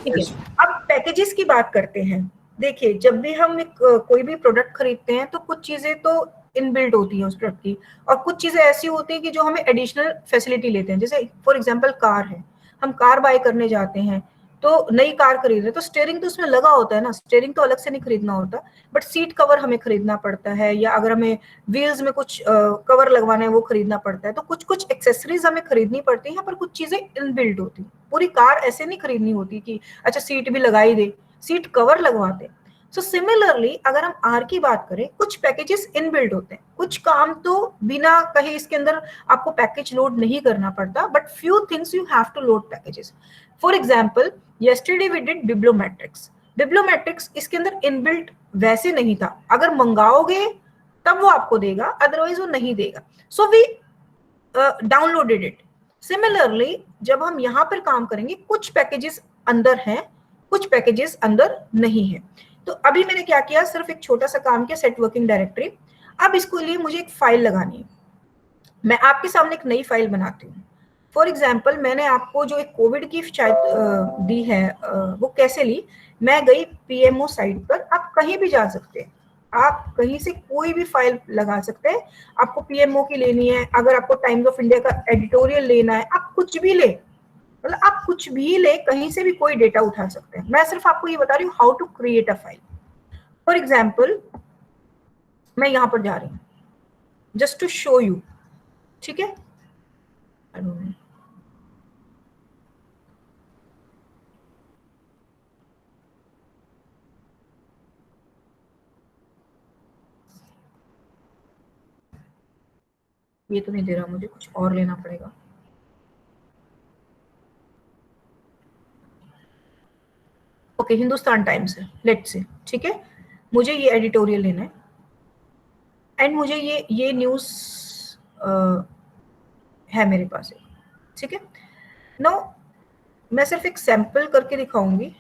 ठीक है, अब packages की बात करते हैं। देखिए जब भी हम कोई भी प्रोडक्ट खरीदते हैं तो कुछ चीजें तो इनबिल्ट होती है उस प्रोडक्ट की, और कुछ चीजें ऐसी होती है कि जो हमें एडिशनल फैसिलिटी लेते हैं। जैसे फॉर एग्जांपल कार है, हम कार बाय करने जाते हैं तो नई कार खरीद रहे तो स्टीयरिंग तो उसमें लगा होता है ना, स्टीयरिंग तो अलग से नहीं खरीदना होता, बट सीट कवर हमें खरीदना पड़ता है, या अगर हमें व्हील्स में कुछ कवर लगवाना है वो खरीदना पड़ता है। तो कुछ कुछ एक्सेसरीज हमें खरीदनी पड़ती है, यहाँ पर कुछ चीजें इनबिल्ट होती है। पूरी कार ऐसे नहीं खरीदनी होती कि अच्छा सीट भी लगाई दे, सीट कवर लगवाते। सो सिमिलरली अगर हम आर की बात करें, कुछ पैकेजेस इनबिल्ट होते हैं, कुछ काम तो बिना कहे इसके अंदर आपको पैकेज लोड नहीं करना पड़ता, but few things you have to load packages. For example yesterday we did bibliometrics. Bibliometrics इसके अंदर इनबिल्ट वैसे नहीं था, अगर मंगाओगे तब वो आपको देगा, अदरवाइज वो नहीं देगा। So we downloaded it. Similarly जब हम यहाँ पर काम करेंगे, कुछ पैकेजेस अंदर हैं, कुछ पैकेजेस अंदर नहीं है। तो अभी मैंने क्या किया, सिर्फ एक छोटा सा काम किया, सेट वर्किंग डायरेक्टरी। अब इसको लिए मुझे एक फाइल लगानी है। मैं आपके सामने एक नई फाइल बनाती हूँ। फॉर एग्जाम्पल मैंने आपको जो एक कोविड की शायद दी है, वो कैसे ली, मैं गई पीएमओ साइट पर। आप कहीं भी जा सकते हैं, आप कहीं से कोई भी फाइल लगा सकते हैं। आपको पीएमओ की लेनी है, अगर आपको टाइम्स ऑफ इंडिया का एडिटोरियल लेना है, आप कुछ भी ले, मतलब आप कुछ भी ले, कहीं से भी कोई डेटा उठा सकते हैं। मैं सिर्फ आपको ये बता रही हूँ how to create a file. For example मैं यहाँ पर जा रही हूँ जस्ट टू शो यू, ठीक है। ये तो नहीं दे रहा, मुझे कुछ और लेना पड़ेगा। ओके, हिंदुस्तान टाइम्स है, लेट्स से, ठीक है। मुझे ये एडिटोरियल लेना है एंड मुझे ये न्यूज़ है मेरे पास, ठीक है। नो मैं सिर्फ एक सैंपल करके दिखाऊंगी,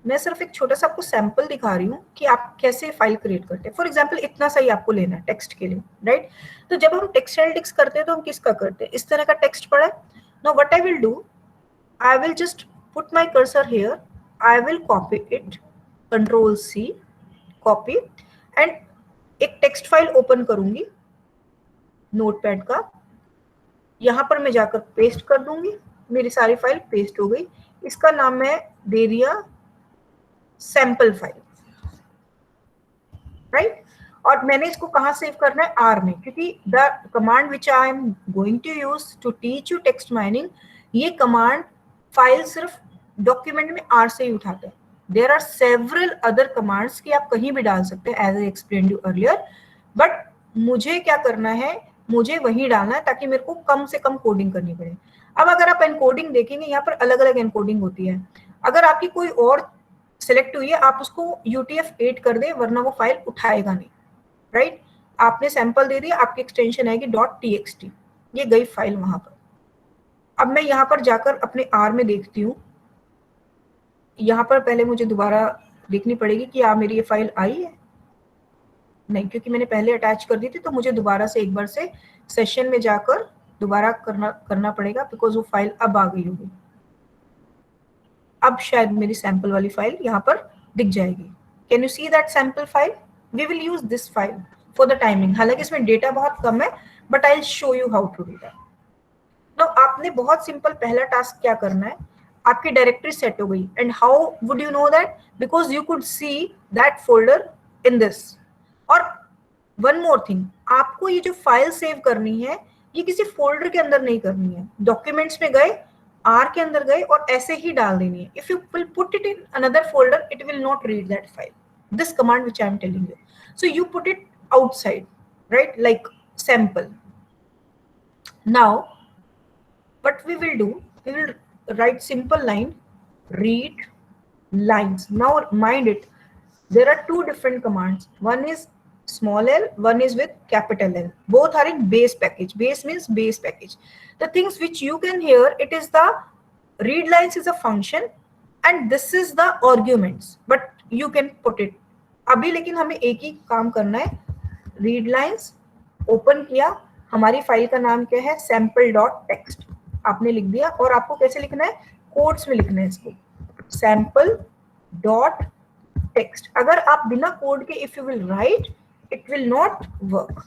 मैं सिर्फ एक छोटा सा आपको सैंपल दिखा रही हूँ कि आप कैसे फाइल क्रिएट करते हैं। फॉर एग्जांपल इतना सही आपको लेना है टेक्स्ट के लिए, राइट। तो जब हम टेक्स्ट एनालिटिक्स करते हैं तो हम किसका करते हैं, इस तरह का टेक्स्ट पड़ा है। Now what I will do, I will just put my cursor here, I will copy it, control C, copy, and एक टेक्स्ट फाइल ओपन करूंगी नोटपैड का, यहाँ पर मैं जाकर पेस्ट कर दूंगी, मेरी सारी फाइल पेस्ट हो गई। इसका नाम मैं दे दिया सैंपल फाइल, राइट। और मैंने इसको कहाँ सेव करना है, आर में, क्योंकि the command which I am going to use to teach you text mining, ये कमांड फाइल सिर्फ डॉक्यूमेंट में आर से ही उठाते हैं। There are several other commands कि आप कहीं भी डाल सकते हैं, as I explained you earlier, but मुझे क्या करना है, मुझे वही डालना है ताकि मेरे को कम से कम कोडिंग करनी पड़े। अब अगर आप एनकोडिंग देखेंगे, यहाँ पर अलग अलग एनकोडिंग होती है। अगर आपकी कोई और सिलेक्ट हुई है, आप उसको UTF-8 कर दे, वरना वो फाइल उठाएगा नहीं, राइट। आपने सैंपल दे दिया, आपकी एक्सटेंशन आएगी .txt, ये गई फाइल वहां पर। अब मैं यहाँ पर जाकर अपने आर में देखती हूँ, यहाँ पर पहले मुझे दोबारा देखनी पड़ेगी कि मेरी ये फाइल आई है, नहीं, क्योंकि मैंने पहले अटैच कर दी थी, तो मुझे दोबारा से एक बार से सेशन में जाकर दोबारा करना पड़ेगा, बिकॉज वो फाइल अब आ गई होगी। अब शायद मेरी सैंपल वाली फाइल यहाँ पर दिख जाएगी। Can you see that sample file? We will use this file for the timing. हालांकि इसमें डेटा बहुत कम है, but I will show you how to do that. Now आपने बहुत सिंपल पहला टास्क क्या करना है, आपकी डायरेक्टरी सेट हो गई, and how would you know that, because you could see that folder in this. और वन मोर थिंग, आपको ये जो फाइल सेव करनी है, ये किसी फोल्डर के अंदर नहीं करनी है। डॉक्यूमेंट्स में गए, आर के अंदर गए और ऐसे ही डाल देनी है। If you will put it in another folder, it will not read that file, this command which I am telling you. So you put it outside, right, like sample. Now what we will do, we will write simple line, read lines. Now mind it, there are two different commands. One is small l, one is with capital L. Both are in base package. Base means base package. The things which you can hear, it is the read lines is a function and this is the arguments, but you can put it. अभी लेकिन हमें एक ही काम करना है, read lines open किया, हमारी file का नाम क्या है, sample.txt, आपने लिख दिया। और आपको कैसे लिखना है, कोड्स में लिखना है इसको, sample.txt। अगर आप बिना कोड के if you will write, it will not work.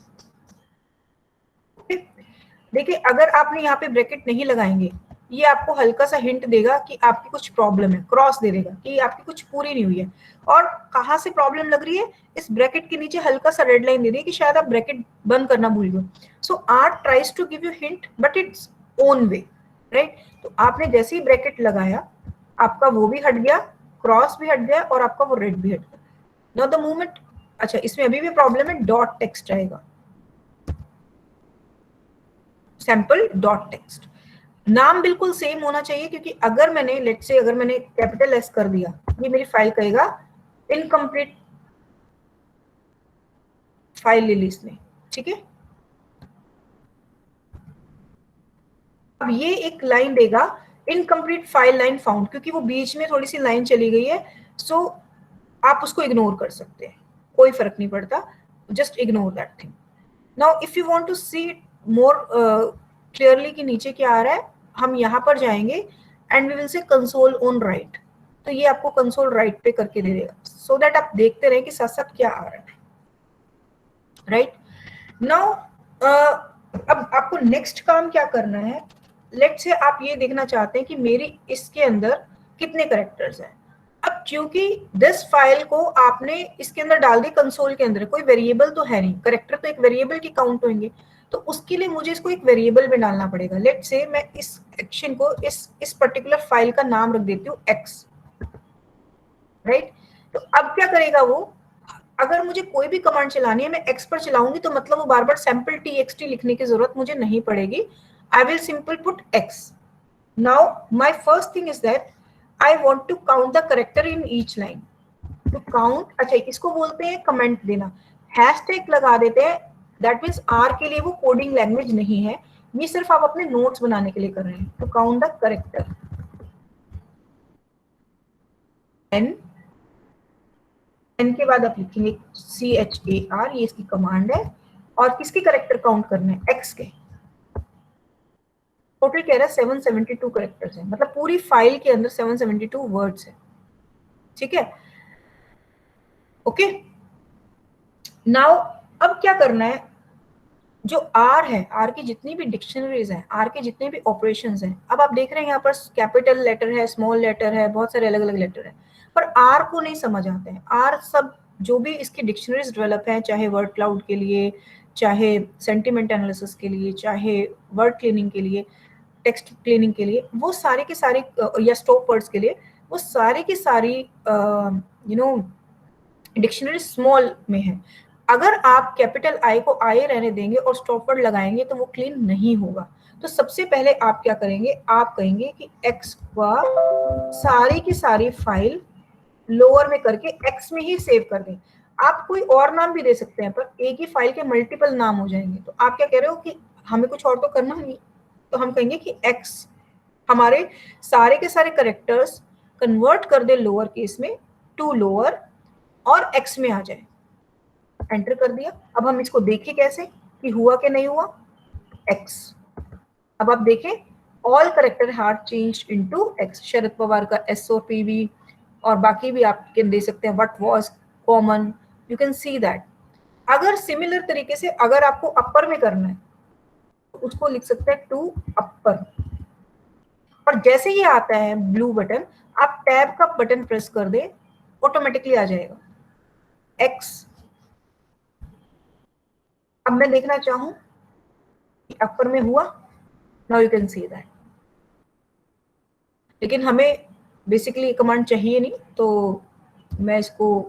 देखिए, अगर आपने यहाँ पे ब्रैकेट नहीं लगाएंगे, ये आपको हल्का सा हिंट देगा कि आपकी कुछ प्रॉब्लम है, क्रॉस दे देगा कि आपकी कुछ पूरी नहीं हुई है। और कहाँ से प्रॉब्लम लग रही है, इस ब्रैकेट के नीचे हल्का सा रेड लाइन दे दी कि शायद आप ब्रैकेट बंद करना भूल गए। So R tries to give you hint but it's own way, right. तो आपने जैसे ही ब्रैकेट लगाया, आपका वो भी हट गया, क्रॉस भी हट गया और आपका वो रेड भी हट गया। नाउ द मोमेंट, अच्छा इसमें अभी भी प्रॉब्लम है, डॉट टेक्स्ट आएगा, सैंपल डॉट टेक्स्ट। नाम बिल्कुल सेम होना चाहिए, क्योंकि अगर मैंने लेट्स से अगर मैंने कैपिटल एस कर दिया, ये मेरी फाइल कहेगा इनकम्प्लीट फाइल ले ली इसने, ठीक है। अब ये एक लाइन देगा इनकम्प्लीट फाइल लाइन फाउंड, क्योंकि वो बीच में थोड़ी सी लाइन चली गई है। सो आप उसको इग्नोर कर सकते हैं, कोई फर्क नहीं पड़ता, just ignore that thing. Now if you want to see more clearly कि नीचे क्या आ रहा है, हम यहाँ पर जाएंगे and we will say console on right. तो ये आपको कंसोल राइट पे करके दे देगा, सो दैट आप देखते रहे कि साथ साथ क्या आ रहा है, राइट। नाउ अब आपको नेक्स्ट काम क्या करना है, लेट्स से आप ये देखना चाहते हैं कि मेरी इसके अंदर कितने कैरेक्टर्स हैं। अब क्योंकि दिस फाइल को आपने इसके अंदर डाल दी कंसोल के अंदर, कोई वेरिएबल तो है नहीं, कैरेक्टर तो एक वेरिएबल की काउंट होंगे, तो उसके लिए मुझे इसको एक वेरिएबल में डालना पड़ेगा। लेट्स से मैं इस एक्शन को इस पर्टिकुलर फाइल का नाम रख देती हूँ एक्स, राइट। तो अब क्या करेगा वो, अगर मुझे कोई भी कमांड चलानी है, मैं एक्स पर चलाऊंगी तो मतलब वो बार बार सैंपल txt लिखने की जरूरत मुझे नहीं पड़ेगी। I will simply put x. Now my first thing is that I want to count the character in each line. To count, अच्छा इसको बोलते हैं कमेंट देना, हैशटैग लगा देते हैं। That means R के लिए वो कोडिंग लैंग्वेज नहीं है, ये सिर्फ आप अपने नोट्स बनाने के लिए कर रहे हैं। To count the character. N के बाद आप लिखेंगे CHAR, ये इसकी कमांड है। और किसके कैरेक्टर काउंट करने हैं, X के। टोटल कह रहा है 772 कैरेक्टर्स हैं, मतलब पूरी फाइल के अंदर 772 वर्ड्स हैं, ठीक है। ओके, नाउ अब क्या करना है, जो आर है, आर की जितनी भी डिक्शनरीज हैं, आर के जितने भी ऑपरेशंस हैं, अब आप देख रहे हैं यहाँ पर कैपिटल लेटर है, स्मॉल लेटर है, बहुत सारे अलग अलग लेटर है, पर आर को नहीं समझ आते हैं। आर सब जो भी इसकी डिक्शनरीज डेवलप हैं, चाहे वर्ड क्लाउड के लिए, चाहे सेंटिमेंट एनालिसिस के लिए, चाहे वर्ड क्लीनिंग के लिए, टेक्स्ट क्लीनिंग के लिए, वो सारे के सारे, या स्टॉप वर्ड्स के लिए, वो सारे की सारी डिक्शनरी स्मॉल में है। अगर आप कैपिटल आई को आई रहने देंगे और स्टॉप वर्ड लगाएंगे तो वो क्लीन नहीं होगा। तो सबसे पहले आप क्या करेंगे, आप कहेंगे कि एक्स का सारी की सारी फाइल लोअर में करके एक्स में ही सेव कर दें। आप कोई और नाम भी दे सकते हैं, पर एक ही फाइल के मल्टीपल नाम हो जाएंगे। तो आप क्या कह रहे हो कि हमें कुछ और तो करना नहीं, तो हम कहेंगे कि x हमारे सारे के सारे कैरेक्टर्स कन्वर्ट कर दे लोअर केस में टू लोअर और x में आ जाए। एंटर कर दिया। अब हम इसको देखें कैसे कि हुआ कि नहीं हुआ, x। अब आप देखें all character have changed into x। Sharad Pawar का S और PV और बाकी भी आप कैन दे सकते हैं, what was common, you can see that. अगर सिमिलर तरीके से अगर आपको अपर में करना है, उसको लिख सकते हैं टू अपर। और जैसे ही आता है ब्लू बटन, आप टैब का बटन प्रेस कर दे, ऑटोमेटिकली आ जाएगा x। अब मैं देखना चाहूं कि अपर में हुआ, now you can see that. लेकिन हमें बेसिकली कमांड चाहिए नहीं, तो मैं इसको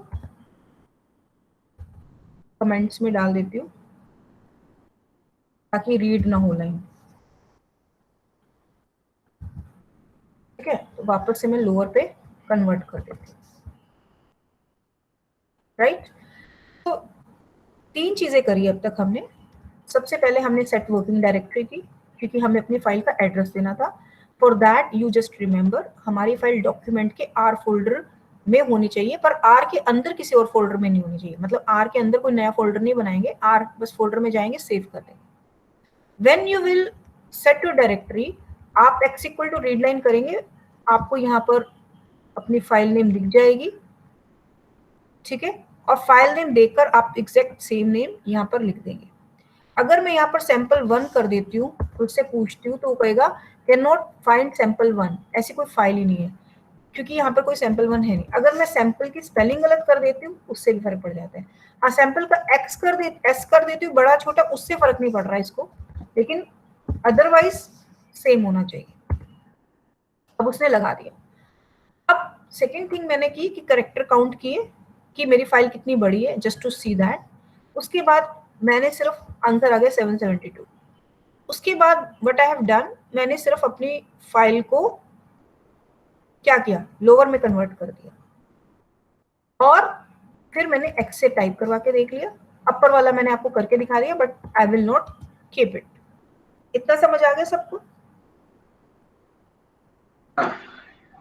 कमेंट्स में डाल देती हूँ ताकि रीड ना हो लाइन, ठीक है। तो वापस से मैं लोअर पे कन्वर्ट कर देती हूँ, राइट। तो तीन चीजें करी अब तक हमने। सबसे पहले हमने सेट वर्किंग डायरेक्टरी की, क्योंकि हमें अपनी फाइल का एड्रेस देना था। For that you just remember, हमारी फाइल डॉक्यूमेंट के आर फोल्डर में होनी चाहिए, पर आर के अंदर किसी और फोल्डर में नहीं होनी चाहिए। मतलब आर के अंदर कोई नया फोल्डर नहीं बनाएंगे, आर बस फोल्डर में जाएंगे, सेव कर देंगे। When you will set your directory, आप x equal to read line करेंगे, आपको यहाँ पर अपनी फाइल नेम दिख जाएगी, ठीक है। और फाइल नेम देखकर आप एग्जैक्ट सेम नेम यहाँ पर लिख देंगे। अगर मैं यहाँ पर sample1 कर देती हूँ, उससे पूछती हूँ, तो वो कहेगा कैन नॉट फाइंड सैंपल 1, ऐसी कोई फाइल ही नहीं है, क्योंकि यहाँ पर कोई सैंपल 1 है नहीं। अगर मैं सैंपल की स्पेलिंग गलत कर देती हूँ उससे भी फर्क पड़ जाता है। हाँ, सैंपल का एस कर देती हूँ बड़ा छोटा, उससे फर्क नहीं पड़ रहा है इसको, लेकिन अदरवाइज सेम होना चाहिए। अब उसने लगा दिया। अब सेकेंड थिंग मैंने की कि करेक्टर काउंट किए कि मेरी फाइल कितनी बड़ी है, जस्ट टू सी दैट। उसके बाद मैंने सिर्फ आंसर आ गया 772। उसके बाद व्हाट आई हैव डन, मैंने सिर्फ अपनी फाइल को क्या किया, लोअर में कन्वर्ट कर दिया और फिर मैंने एक्स से टाइप करवा के देख लिया। अपर वाला मैंने आपको करके दिखा दिया, but I will not keep it. इतना समझ आ गया सबको?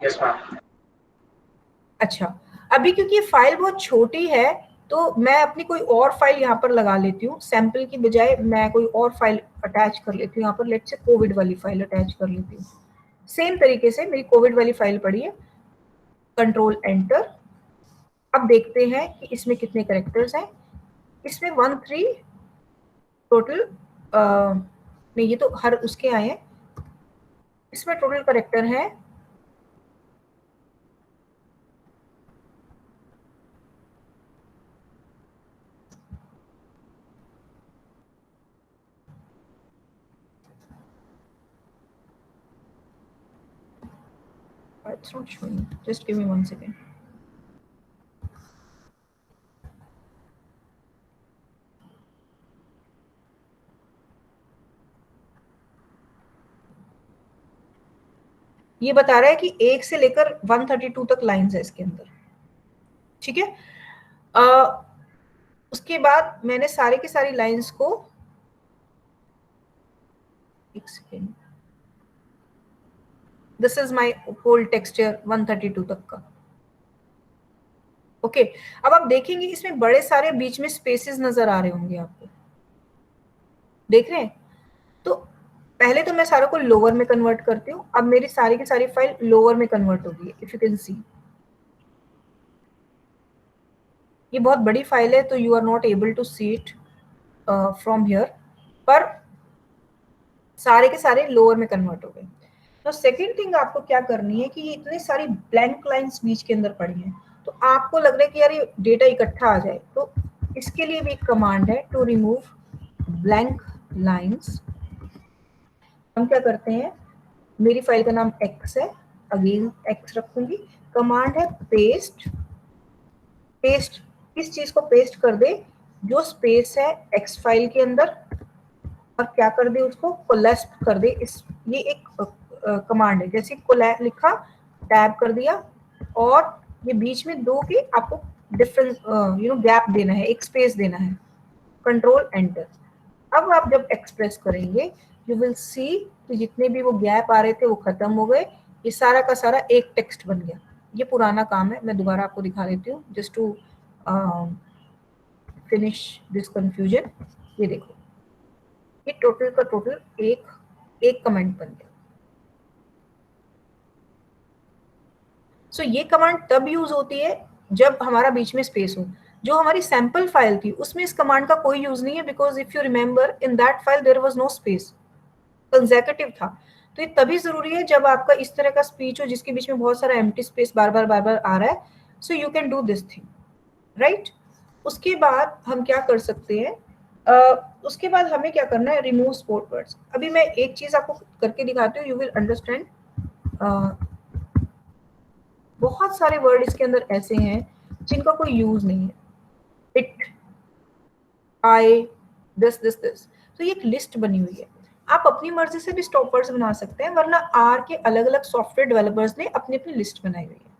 Yes ma'am.
अच्छा, अभी क्योंकि ये फाइल बहुत छोटी है तो मैं अपनी कोई और फाइल यहाँ पर लगा लेती हूँ, सैंपल की बजाय मैं कोई और फाइल अटैच कर लेती हूँ यहाँ पर। लेट्स से कोविड वाली फाइल अटैच कर लेती हूँ। सेम तरीके से मेरी कोविड वाली फाइल पड़ी है, कंट्रोल एंटर। अब देखते हैं कि इसमें कितने कैरेक्टर्स हैं। इसमें 13 टोटल, नहीं ये तो हर उसके आए हैं। इसमें टोटल कैरेक्टर है 'It's not showing. Just give me 1 second. ये बता रहा है कि 1 से लेकर 132 तक लाइंस है इसके अंदर, ठीक है। उसके बाद मैंने सारे की सारी लाइंस को, एक second, this is my whole texture 132 तक का। ओके, अब आप देखेंगे इसमें बड़े सारे बीच में स्पेसेस नजर आ रहे होंगे आपको, देख रहे हैं? तो पहले तो मैं सारों को लोअर में कन्वर्ट करती हूँ। अब मेरी सारी की सारी फाइल लोअर में कन्वर्ट होगी, इफ यू कैन सी। ये बहुत बड़ी फाइल है तो you are not able to see it from here, पर सारे के सारे लोअर में कन्वर्ट हो गए। तो सेकेंड थिंग आपको क्या करनी है कि ये इतनी सारी ब्लैंक लाइंस बीच के अंदर पड़ी हैं, तो आपको लग रहा है कि यार ये डेटा इकट्ठा आ जाए, तो इसके लिए भी एक कमांड है, टू रिमूव ब्लैंक लाइंस। हम क्या करते हैं, मेरी फाइल का नाम x है, अगेन x रखूंगी। कमांड है पेस्ट। पेस्ट किस चीज को पेस्ट कर दे, जो स्पेस है x फाइल के अंदर, और क्या कर दे, उसको कोलैप्स कर दे। इस ये एक कमांड है, जैसे कोलैप्स लिखा, टैब कर दिया, और ये बीच में दो के आपको डिफरेंट गैप देना है, एक स्पेस देना है, कंट्रोल एंटर। अब आप जब एक्सप्रेस करेंगे यू विल सी कि जितने भी वो गैप आ रहे थे वो खत्म हो गए, ये सारा का सारा एक टेक्स्ट बन गया। ये पुराना काम है, मैं दोबारा आपको दिखा देती हूँ just to finish this confusion. ये देखो, ये टोटल का टोटल एक कमेंट बन गया। सो ये कमांड तब यूज होती है जब हमारा बीच में स्पेस हो। जो हमारी सैंपल फाइल थी उसमें इस कमांड का कोई यूज नहीं है, because if you remember in that file there was no space, consecutive था। तो ये तभी जरूरी है जब आपका इस तरह का स्पीच हो जिसके बीच में बहुत सारा एम्प्टी स्पेस बार बार आ रहा है। सो you can do this thing, right. उसके बाद हम क्या कर सकते हैं, उसके बाद हमें क्या करना है, रिमूव स्पोर्ट वर्ड्स। अभी मैं एक चीज आपको करके दिखाती हूँ, यू विल अंडरस्टैंड। बहुत सारे वर्ड इसके अंदर ऐसे हैं जिनका कोई यूज नहीं है। It, I, this this this, तो ये एक लिस्ट बनी हुई है। आप अपनी मर्जी से भी स्टॉप वर्ड्स बना सकते हैं, वरना आर के अलग अलग सॉफ्टवेयर डेवलपर्स ने अपनी अपनी लिस्ट बनाई हुई है।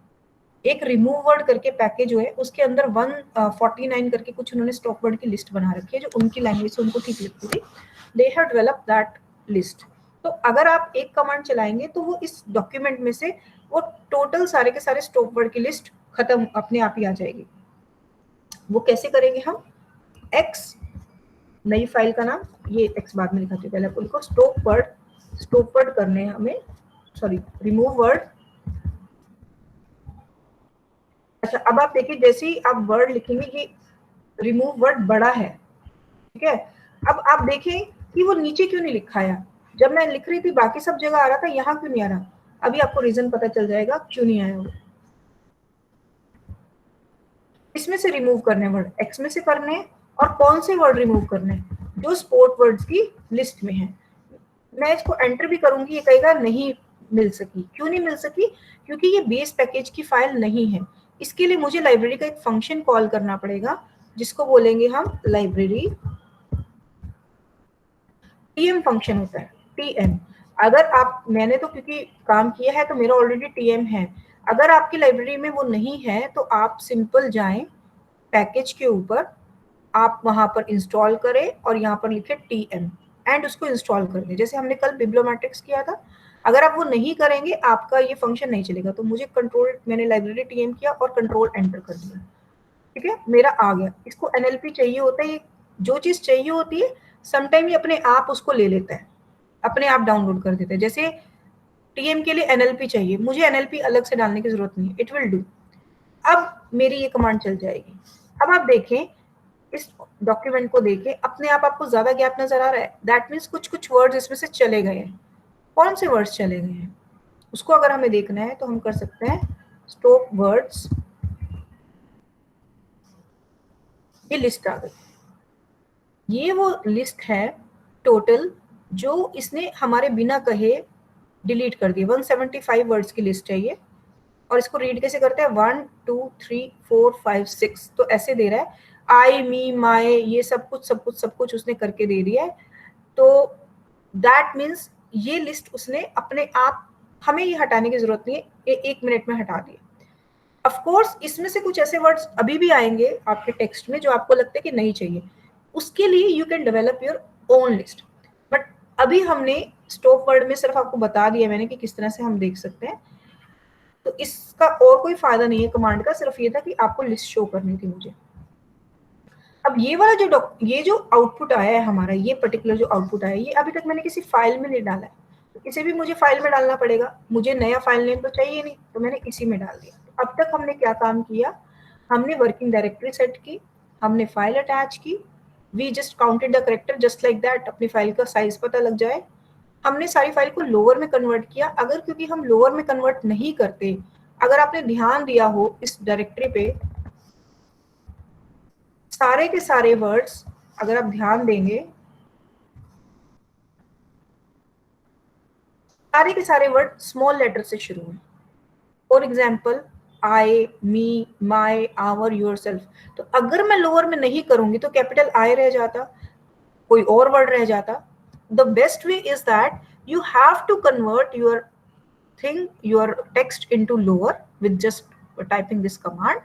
एक रिमूव वर्ड करके पैकेज है, उसके अंदर 149 करके कुछ उन्होंने स्टॉप वर्ड की लिस्ट बना रखी है जो उनकी लैंग्वेज से उनको ठीक लगती थी। They have developed that list. तो अगर आप एक कमांड चलाएंगे तो वो इस डॉक्यूमेंट में से वो टोटल सारे के सारे स्टॉप वर्ड की लिस्ट खत्म अपने आप ही आ जाएगी। वो कैसे करेंगे हम, एक्स, नई फाइल का नाम, ये एक्स बाद में लिखाती हूँ, पहले आपको लिखो स्टॉप वर्ड करने हैं हमें, सॉरी रिमूव वर्ड। अच्छा, अब आप देखिए जैसे ही आप वर्ड लिखेंगे ये रिमूव वर्ड बड़ा है, ठीक है। अब आप देखें कि वो नीचे क्यों नहीं लिखा है, जब मैं लिख रही थी बाकी सब जगह आ रहा था, यहाँ क्यों नहीं आ रहा? अभी आपको रीजन पता चल जाएगा क्यों नहीं आया वो। इसमें से रिमूव करने वर्ड, एक्स में से करने, और कौन से वर्ड रिमूव करने? जो स्पोर्ट वर्ड्स की लिस्ट में है। मैं इसको एंटर भी करूंगी, ये कहेगा नहीं मिल सकी। क्यों नहीं मिल सकी? क्योंकि ये बेस पैकेज की फाइल नहीं है। इसके लिए मुझे लाइब्रेरी का एक फंक्शन कॉल करना पड़ेगा, जिसको बोलेंगे हम लाइब्रेरी टीएम फंक्शन होता है, टीएम। अगर आप, मैंने तो क्योंकि काम किया है तो मेरा ऑलरेडी टीएम है। अगर आपकी लाइब्रेरी में वो नहीं है तो आप सिंपल जाएं पैकेज के ऊपर, आप वहां पर इंस्टॉल करें और यहाँ पर लिखे टीएम एंड उसको इंस्टॉल कर दें, जैसे हमने कल बिब्लियोमेट्रिक्स किया था। अगर आप वो नहीं करेंगे आपका ये फंक्शन नहीं चलेगा। तो मुझे कंट्रोल, मैंने लाइब्रेरी टीएम किया और कंट्रोल एंटर कर दिया, ठीक है, मेरा आ गया। इसको एनएलपी चाहिए होता है, ये जो चीज चाहिए होती है समटाइम ये अपने आप उसको ले लेता है, अपने आप डाउनलोड कर देता है। जैसे टीएम के लिए एनएलपी चाहिए, मुझे एनएलपी अलग से डालने की जरूरत नहीं है, इट विल डू। अब मेरी ये कमांड चल जाएगी। अब आप देखें इस डॉक्यूमेंट को, देखें अपने आप आपको ज्यादा गैप नजर आ रहा है। दैट मीन्स कुछ कुछ वर्ड्स इसमें से चले गए हैं। कौन से वर्ड्स चले गए हैं उसको अगर हमें देखना है तो हम कर सकते हैं स्टॉप वर्ड्स, ये लिस्ट आ गई। ये वो लिस्ट है टोटल जो इसने हमारे बिना कहे डिलीट कर दी। 175 वर्ड्स की लिस्ट है ये। और इसको रीड कैसे करते हैं? 1 2 3 4 5 6, तो ऐसे दे रहा है, आई मी माय, ये सब कुछ उसने करके दे दिया है। तो दैट मीन्स ये लिस्ट उसने अपने आप, हमें ये हटाने की जरूरत नहीं है, 1 मिनट में हटा दिया। ऑफ कोर्स इसमें से कुछ ऐसे वर्ड्स अभी भी आएंगे आपके टेक्स्ट में जो आपको लगता है कि नहीं चाहिए, उसके लिए you can develop your own list. But अभी हमने स्टॉप वर्ड में सिर्फ आपको बता दिया मैंने कि किस तरह से हम देख सकते हैं। तो इसका और कोई फायदा नहीं है कमांड का, सिर्फ ये था कि आपको लिस्ट शो करनी थी मुझे। अब ये वाला ये जो आउटपुट आया है हमारा, ये पर्टिकुलर जो आउटपुट आया है, ये अभी तक मैंने किसी फाइल में नहीं डाला है, तो इसे भी मुझे फाइल में डालना पड़ेगा। मुझे नया फाइल नेम तो चाहिए नहीं, तो मैंने इसी में डाल दिया। अब तक हमने क्या काम किया? हमने वर्किंग डायरेक्टरी सेट की, हमने फाइल अटैच की, we just counted the character just like that, अपनी फाइल का साइज पता लग जाए। हमने सारी फाइल को लोअर में कन्वर्ट किया। अगर क्योंकि हम लोअर में कन्वर्ट नहीं करते, अगर आपने ध्यान दिया हो इस डायरेक्टरी पे, सारे के सारे वर्ड्स अगर आप ध्यान देंगे, सारे के सारे वर्ड स्मॉल लेटर से शुरू हैं। For example I, me, my, our, yourself. तो अगर मैं लोअर में नहीं करूंगी तो कैपिटल आई रह जाता, कोई और वर्ड रह जाता। The best way is that you have to convert your thing, your text into lower with just typing this command,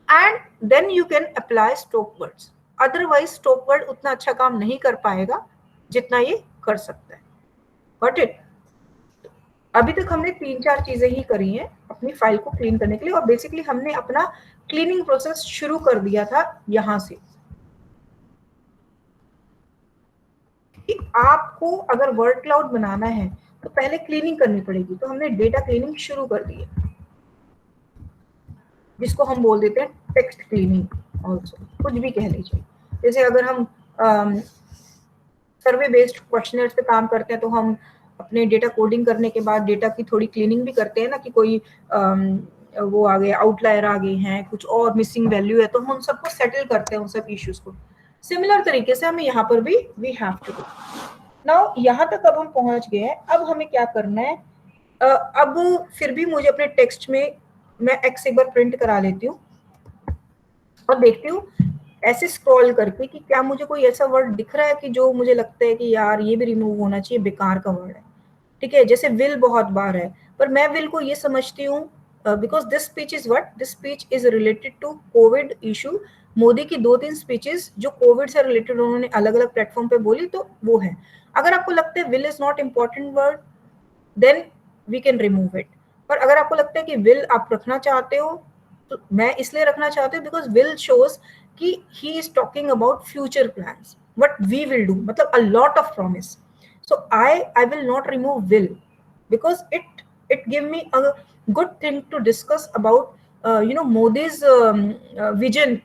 and then you can apply stop words. Otherwise stop word उतना अच्छा काम नहीं कर पाएगा जितना ये कर सकता है। Got it? अभी तक हमने 3-4 चीजें ही करी हैं अपनी फाइल को क्लीन करने के लिए, और बेसिकली हमने अपना क्लीनिंग प्रोसेस शुरू कर दिया था यहां से। आपको अगर वर्ड क्लाउड बनाना है तो पहले क्लीनिंग करनी पड़ेगी, तो हमने डेटा क्लीनिंग शुरू कर दी है, जिसको हम बोल देते हैं टेक्स्ट क्लीनिंग ऑल्सो, कुछ भी कह लीजिए। जैसे अगर हम सर्वे बेस्ड क्वेश्चनर्स पे काम करते हैं तो हम अपने डेटा कोडिंग करने के बाद डेटा की थोड़ी क्लीनिंग भी करते हैं ना, कि कोई वो आ गए, आउटलायर आ गए हैं, कुछ और मिसिंग वैल्यू है, तो हम उन सबको सेटल करते हैं, उन सब इश्यूज को। सिमिलर तरीके से हमें यहाँ पर भी we have to do. Now यहाँ तक अब हम पहुंच गए हैं। अब हमें क्या करना है? अब फिर भी मुझे अपने टेक्स्ट में, मैं एक्स एक बार प्रिंट करा लेती हूँ और देखती हूँ ऐसे स्क्रॉल करके कि क्या मुझे कोई ऐसा वर्ड दिख रहा है कि जो मुझे लगता है कि यार ये भी रिमूव होना चाहिए, बेकार का वर्ड है। ठीक है, जैसे विल बहुत बार है, पर मैं विल को ये समझती हूँ because this speech is what, this speech is related to covid issue. Modi की 2-3 स्पीचेस जो कोविड से रिलेटेड उन्होंने अलग अलग प्लेटफॉर्म पे बोली, तो वो है। अगर आपको लगता है will is not important word, then we can remove it. पर अगर आपको लगता है कि विल आप रखना चाहते हो, तो मैं इसलिए रखना चाहती हूँ बिकॉज विल शोज कि he is talking about future plans, what we will do, मतलब a lot of promise. So I will not remove will because it give me a good thing to discuss about Modi's vision,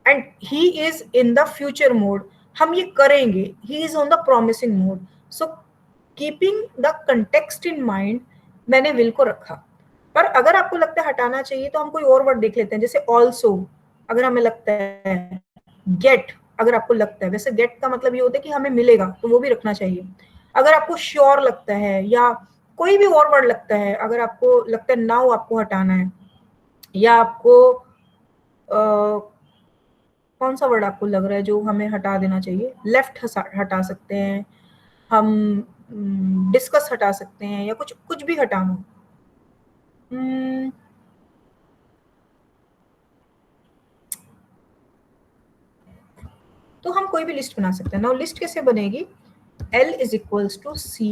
and he is in the future mode. हम ये करेंगे, he is on the promising mode. So keeping the context in mind मैंने will को रखा। पर अगर आपको लगता है हटाना चाहिए तो हम कोई और वर्ड देख लेते हैं, जैसे ऑल्सो अगर हमें लगता है, गेट अगर आपको लगता है, वैसे गेट का मतलब ये होता है कि हमें मिलेगा तो वो भी रखना चाहिए। अगर आपको श्योर लगता है या कोई भी और वर्ड लगता है, अगर आपको लगता है नाउ आपको हटाना है, या आपको कौन सा वर्ड आपको लग रहा है जो हमें हटा देना चाहिए, लेफ्ट हटा सकते हैं हम, डिस्कस हटा सकते हैं, या कुछ भी हटाना। तो हम कोई भी लिस्ट बना सकते हैं। नाउ लिस्ट कैसे बनेगी, L is equals to C,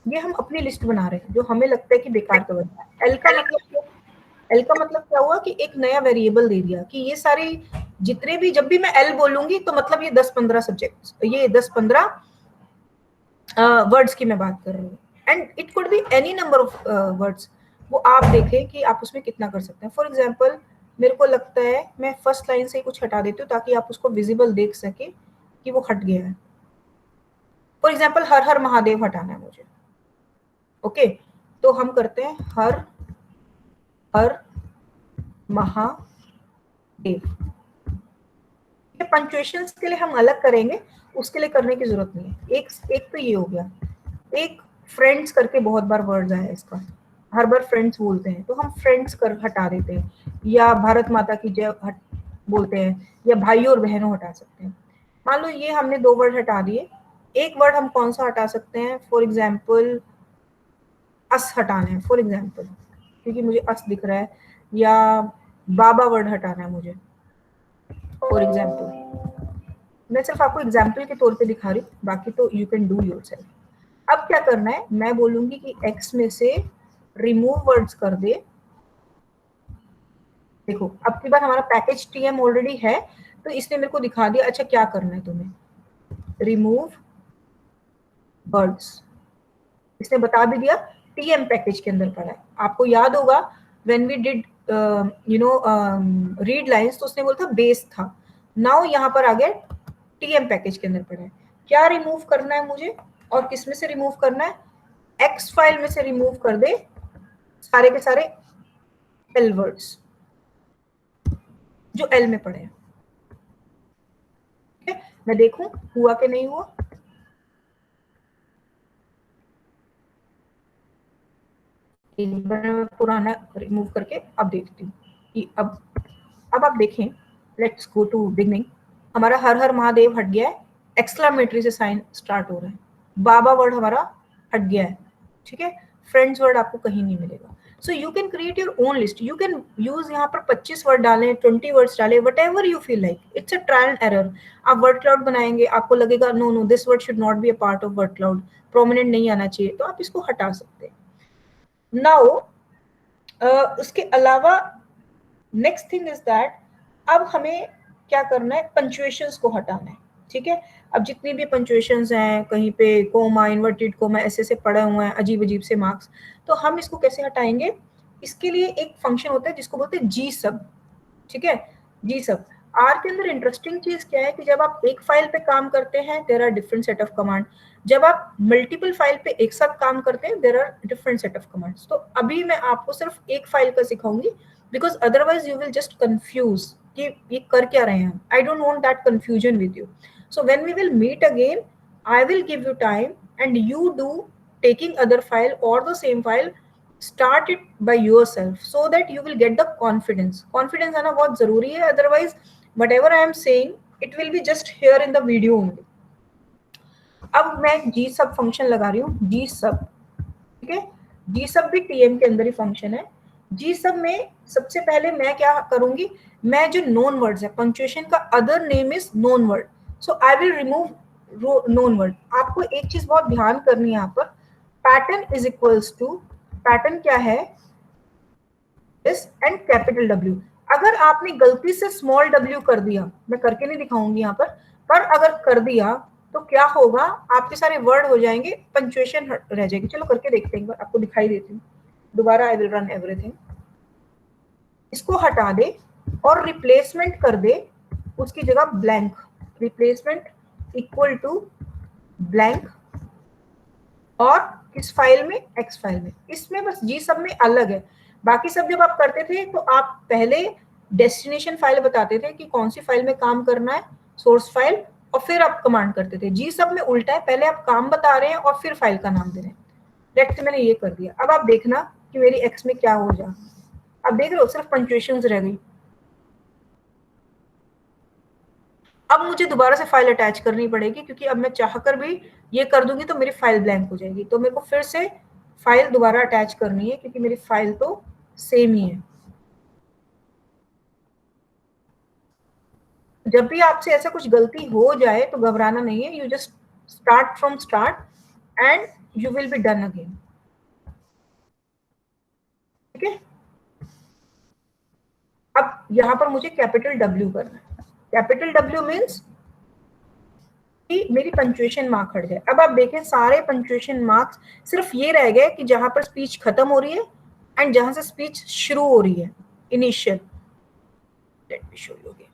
ये हम अपनी लिस्ट बना रहे हैं जो हमें लगता है कि बेकार का बनता है। L का मतलब क्या हुआ कि एक नया वेरिएबल दे दिया कि ये सारी जितने भी, जब भी मैं L बोलूंगी तो मतलब ये 10-15 सब्जेक्ट्स, ये 10-15 वर्ड्स की मैं बात कर रही हूँ। And it could be any number of words, वो आप देखें कि आप उसमें कितना कर सकते हैं। फॉर एग्जाम्पल मेरे को लगता है मैं फर्स्ट लाइन से ही कुछ हटा देती हूँ ताकि आप उसको विजिबल देख सके कि वो हट गया है। फॉर एग्जाम्पल हर हर महादेव हटाना है मुझे, ओके तो हम करते हैं हर हर महादेव। पंक्चुएशंस के लिए हम अलग करेंगे, उसके लिए करने की जरूरत नहीं है। एक तो ये हो गया। एक फ्रेंड्स करके बहुत बार वर्ड आया इसका, हर बार फ्रेंड्स बोलते हैं तो हम फ्रेंड्स कर हटा देते हैं, या भारत माता की जय बोलते हैं, या भाई और बहनों हटा सकते हैं। मान लो ये हमने 2 वर्ड हटा दिए, एक वर्ड हम कौन सा हटा सकते हैं, फॉर एग्जाम्पल अस हटाना है, फॉर एग्जाम्पल क्योंकि मुझे अस दिख रहा है, या बाबा वर्ड हटाना है मुझे फॉर एग्जाम्पल। मैं सिर्फ आपको एग्जाम्पल के तौर पे दिखा रही हूँ, बाकी तो यू कैन डू योरसेल्फ। अब क्या करना है, मैं बोलूंगी कि एक्स में से रिमूव वर्ड्स कर दे। देखो अब की बार हमारा पैकेज टीएम ऑलरेडी है तो इसने मेरे को दिखा दिया अच्छा क्या करना है तुम्हें, रिमूव वर्ड्स इसने बता भी दिया, टीएम पैकेज के अंदर पड़ा है। आपको याद होगा when we did read lines तो उसने बोला था बेस था, नाउ यहाँ पर आ गया टीएम पैकेज के अंदर पड़ा है। क्या रिमूव करना है मुझे और किस में से रिमूव करना है, एक्स फाइल में से रिमूव कर दे सारे के सारे एल वर्ड्स जो एल में पड़े हैं। ठीक है, मैं देखूं हुआ कि नहीं हुआ। पुराना रिमूव करके अब देखती हूँ कि अब आप देखें, लेट्स गो टू बिगनिंग। हमारा हर हर महादेव हट गया है, एक्सक्लामेटरी से साइन स्टार्ट हो रहा है, बाबा वर्ड हमारा हट गया है। ठीक है, फ्रेंड्स वर्ड आपको कहीं नहीं मिलेगा। So you can create your own list, you can use यहाँ पर 25 वर्ड डालें, 20 वर्ड्स डालें, whatever you feel like. It's a trial and error. आप वर्ड क्लाउड बनाएंगे, आपको लगेगा no no this word should not be a part of word cloud, prominent नहीं आना चाहिए, तो आप इसको हटा सकते हैं। नाउ उसके अलावा नेक्स्ट थिंग इज दैट अब हमें क्या करना है, पंक्चुएशंस को हटाना है। ठीक है, अब जितनी भी पंक्चुएशंस हैं, कहीं पे कोमा, इन्वर्टेड कोमा ऐसे से पड़े हुए हैं, अजीब अजीब से मार्क्स, तो हम इसको कैसे हटाएंगे। इसके लिए एक फंक्शन होता है जिसको बोलते हैं जी सब। ठीक है, जी सब। आर के अंदर इंटरेस्टिंग चीज क्या है कि जब आप एक फाइल पे काम करते हैं there are different set of command, जब आप मल्टीपल फाइल पे एक साथ काम करते हैं there are different set of commands. तो अभी मैं आपको सिर्फ एक फाइल का सिखाऊंगी because otherwise you will just confuse कि ये कर क्या रहे हैं। I don't want that confusion with you. So when we will meet again I will give you time and you do taking other file or the same file, start it by yourself so that you will get the confidence आना बहुत जरूरी है, otherwise whatever I am saying it will be just here in the video only. अब मैं जी सब function लगा रही हूँ, जी सब। ठीक है, जी सब भी टीएम के अंदर ही फंक्शन है। जी सब में सबसे पहले मैं क्या करूंगी, मैं जो नोन वर्ड्स है, पंक्चुएशन का other name is non word, so I will remove non word. आपको एक चीज बहुत ध्यान करनी है यहाँ पर, pattern is equals to, pattern क्या है, दिस एंड कैपिटल डब्ल्यू। अगर आपने गलती से स्मॉल डब्ल्यू कर दिया, मैं करके नहीं दिखाऊंगी यहाँ पर अगर कर दिया तो क्या होगा, आपके सारे वर्ड हो जाएंगे, पंक्चुएशन रह जाएगी। चलो करके देखते हैं, एक बार आपको दिखाई देती हूँ दोबारा। आई विल रन एवरीथिंग, इसको हटा दे और रिप्लेसमेंट कर दे उसकी जगह blank, replacement equal to blank, और किस फाइल में, एक्स फाइल में। इसमें बस जी सब में अलग है। बाकी सब जब आप करते थे तो आप पहले डेस्टिनेशन फाइल बताते थे कि कौन सी फाइल में काम करना है, सोर्स फाइल, और फिर आप कमांड करते थे। जी सब में उल्टा है, पहले आप काम बता रहे हैं और फिर फाइल का नाम दे रहे हैं। डायरेक्ट मैंने ये कर दिया। अब आप देखना कि मेरी एक्स में क्या हो जाए। अब देख रहे हो सिर्फ पंक्चुएशंस रह गई। अब मुझे दोबारा से फाइल अटैच करनी पड़ेगी, क्योंकि अब मैं चाहकर भी ये कर दूंगी तो मेरी फाइल ब्लैंक हो जाएगी। तो मेरे को फिर से फाइल दोबारा अटैच करनी है, क्योंकि मेरी फाइल तो सेम ही है। जब भी आपसे ऐसा कुछ गलती हो जाए तो घबराना नहीं है, you just start from start and you will be done again. ठीक है, अब यहां पर मुझे कैपिटल W करना है। कैपिटल W मीन्स कि मेरी पंक्चुएशन मार्क हट जाए। अब आप देखें सारे पंक्चुएशन मार्क्स सिर्फ ये रह गए कि जहां पर स्पीच खत्म हो रही है एंड जहां से स्पीच शुरू हो रही है, initial. Late me show you again.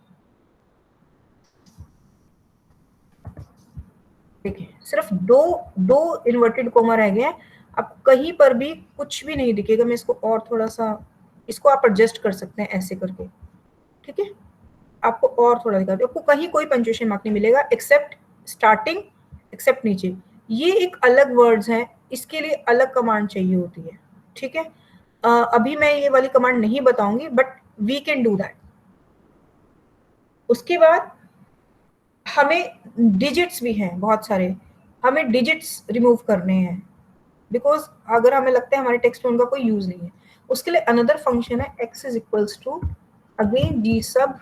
देखिए सिर्फ दो इन्वर्टेड कोमा रह गए हैं। अब कहीं पर भी कुछ भी नहीं दिखेगा। मैं इसको और थोड़ा सा, इसको आप एडजस्ट कर सकते हैं ऐसे करके। ठीक है, आपको और थोड़ा दिखा दो, आपको कहीं कोई पंक्चुएशन मार्क नहीं मिलेगा एक्सेप्ट स्टार्टिंग, एक्सेप्ट नीचे। ये एक अलग वर्ड्स हैं, इसके लिए अलग कमांड चाहिए होती है। ठीक है, अभी मैं ये वाली कमांड नहीं बताऊंगी, but we can do that. उसके बाद हमें डिजिट्स भी हैं बहुत सारे, हमें डिजिट्स रिमूव करने हैं, बिकॉज अगर हमें लगता है हमारे टेक्स्ट में उनका कोई यूज नहीं है। उसके लिए अनदर फंक्शन है x is equals to again gsub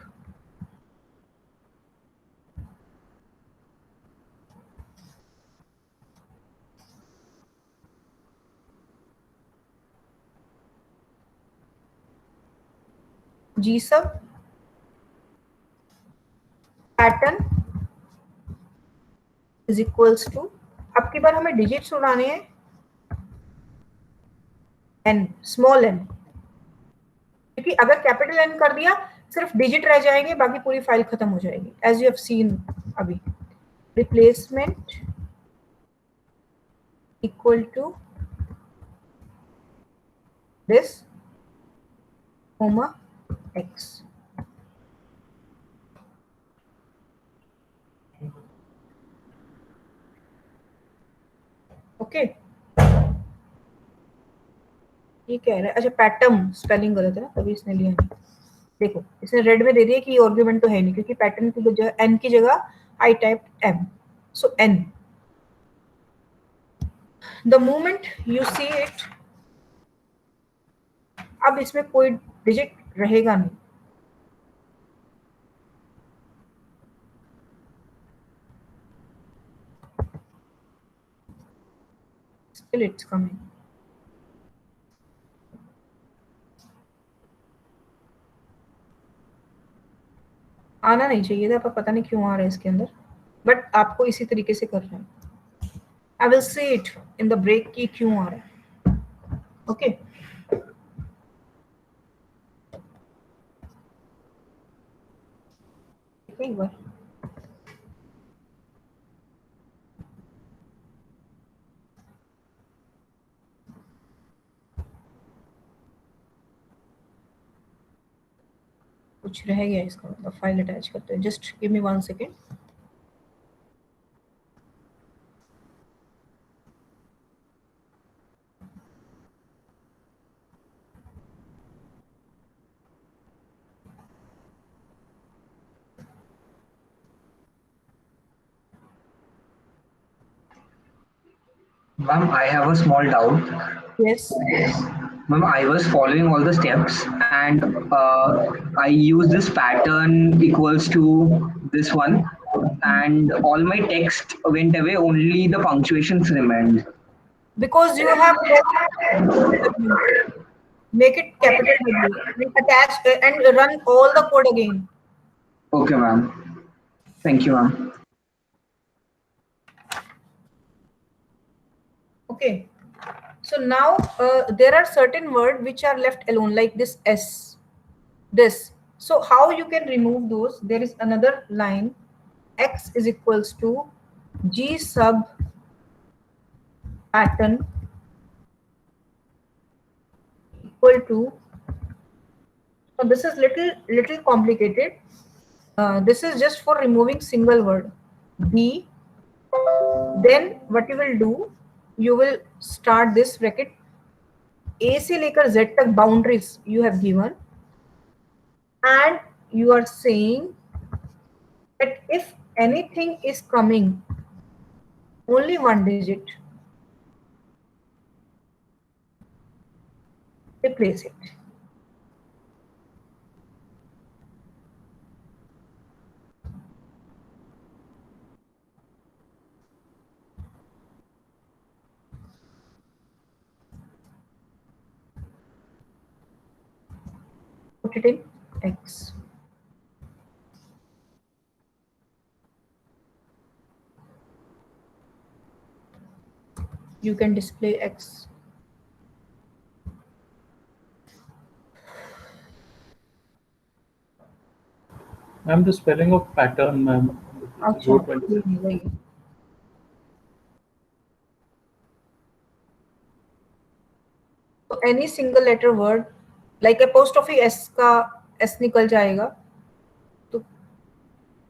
जी सब पैटर्न इज इक्वल्स टू, अब की बार हमें डिजिट्स उड़ाने हैं n, स्मॉल n, क्योंकि अगर कैपिटल N कर दिया सिर्फ डिजिट रह जाएंगे, बाकी पूरी फाइल खत्म हो जाएगी। एज यू हैव सीन अभी, replacement equal to this comma x। Okay, ये कह रहा है, अच्छा पैटर्न स्पेलिंग गलत है ना, तभी इसने लिया नहीं। देखो इसने रेड में दे दिया कि ये आर्गुमेंट तो है नहीं, क्योंकि पैटर्न की जगह n की जगह I type m, so n। The moment you see it, अब इसमें कोई डिजिट रहेगा नहीं। Still it's coming. आना नहीं चाहिए था, पर पता नहीं क्यों आ रहा है इसके अंदर, बट आपको इसी तरीके से करना है। I will see it in the break की क्यों आ रहा है। ओके, एक बार कुछ रह गया इसका मतलब, फाइल अटैच करते हैं। Just give me 1 second.
Ma'am, I have a small doubt.
Yes,
Ma'am, I was following all the steps and I used this pattern equals to this one, and all my text went away, only the punctuations remained.
because you have make it capital W, attach and run all the code again.
Okay, ma'am. Thank you, ma'am.
Okay, so now there are certain words which are left alone, like this s, this. So how you can remove those? There is another line, x is equals to g sub pattern equal to, so this is little complicated. This is just for removing single word B. Then what you will do, you will start this bracket, A से लेकर Z तक boundaries you have given, and you are saying that if anything is coming only one digit, replace it. Put it in X. You can display X.
Ma'am, the spelling of pattern, ma'am.
अच्छा,
Row 26.
So any single letter word, like apostrophe S का S निकल जाएगा. तो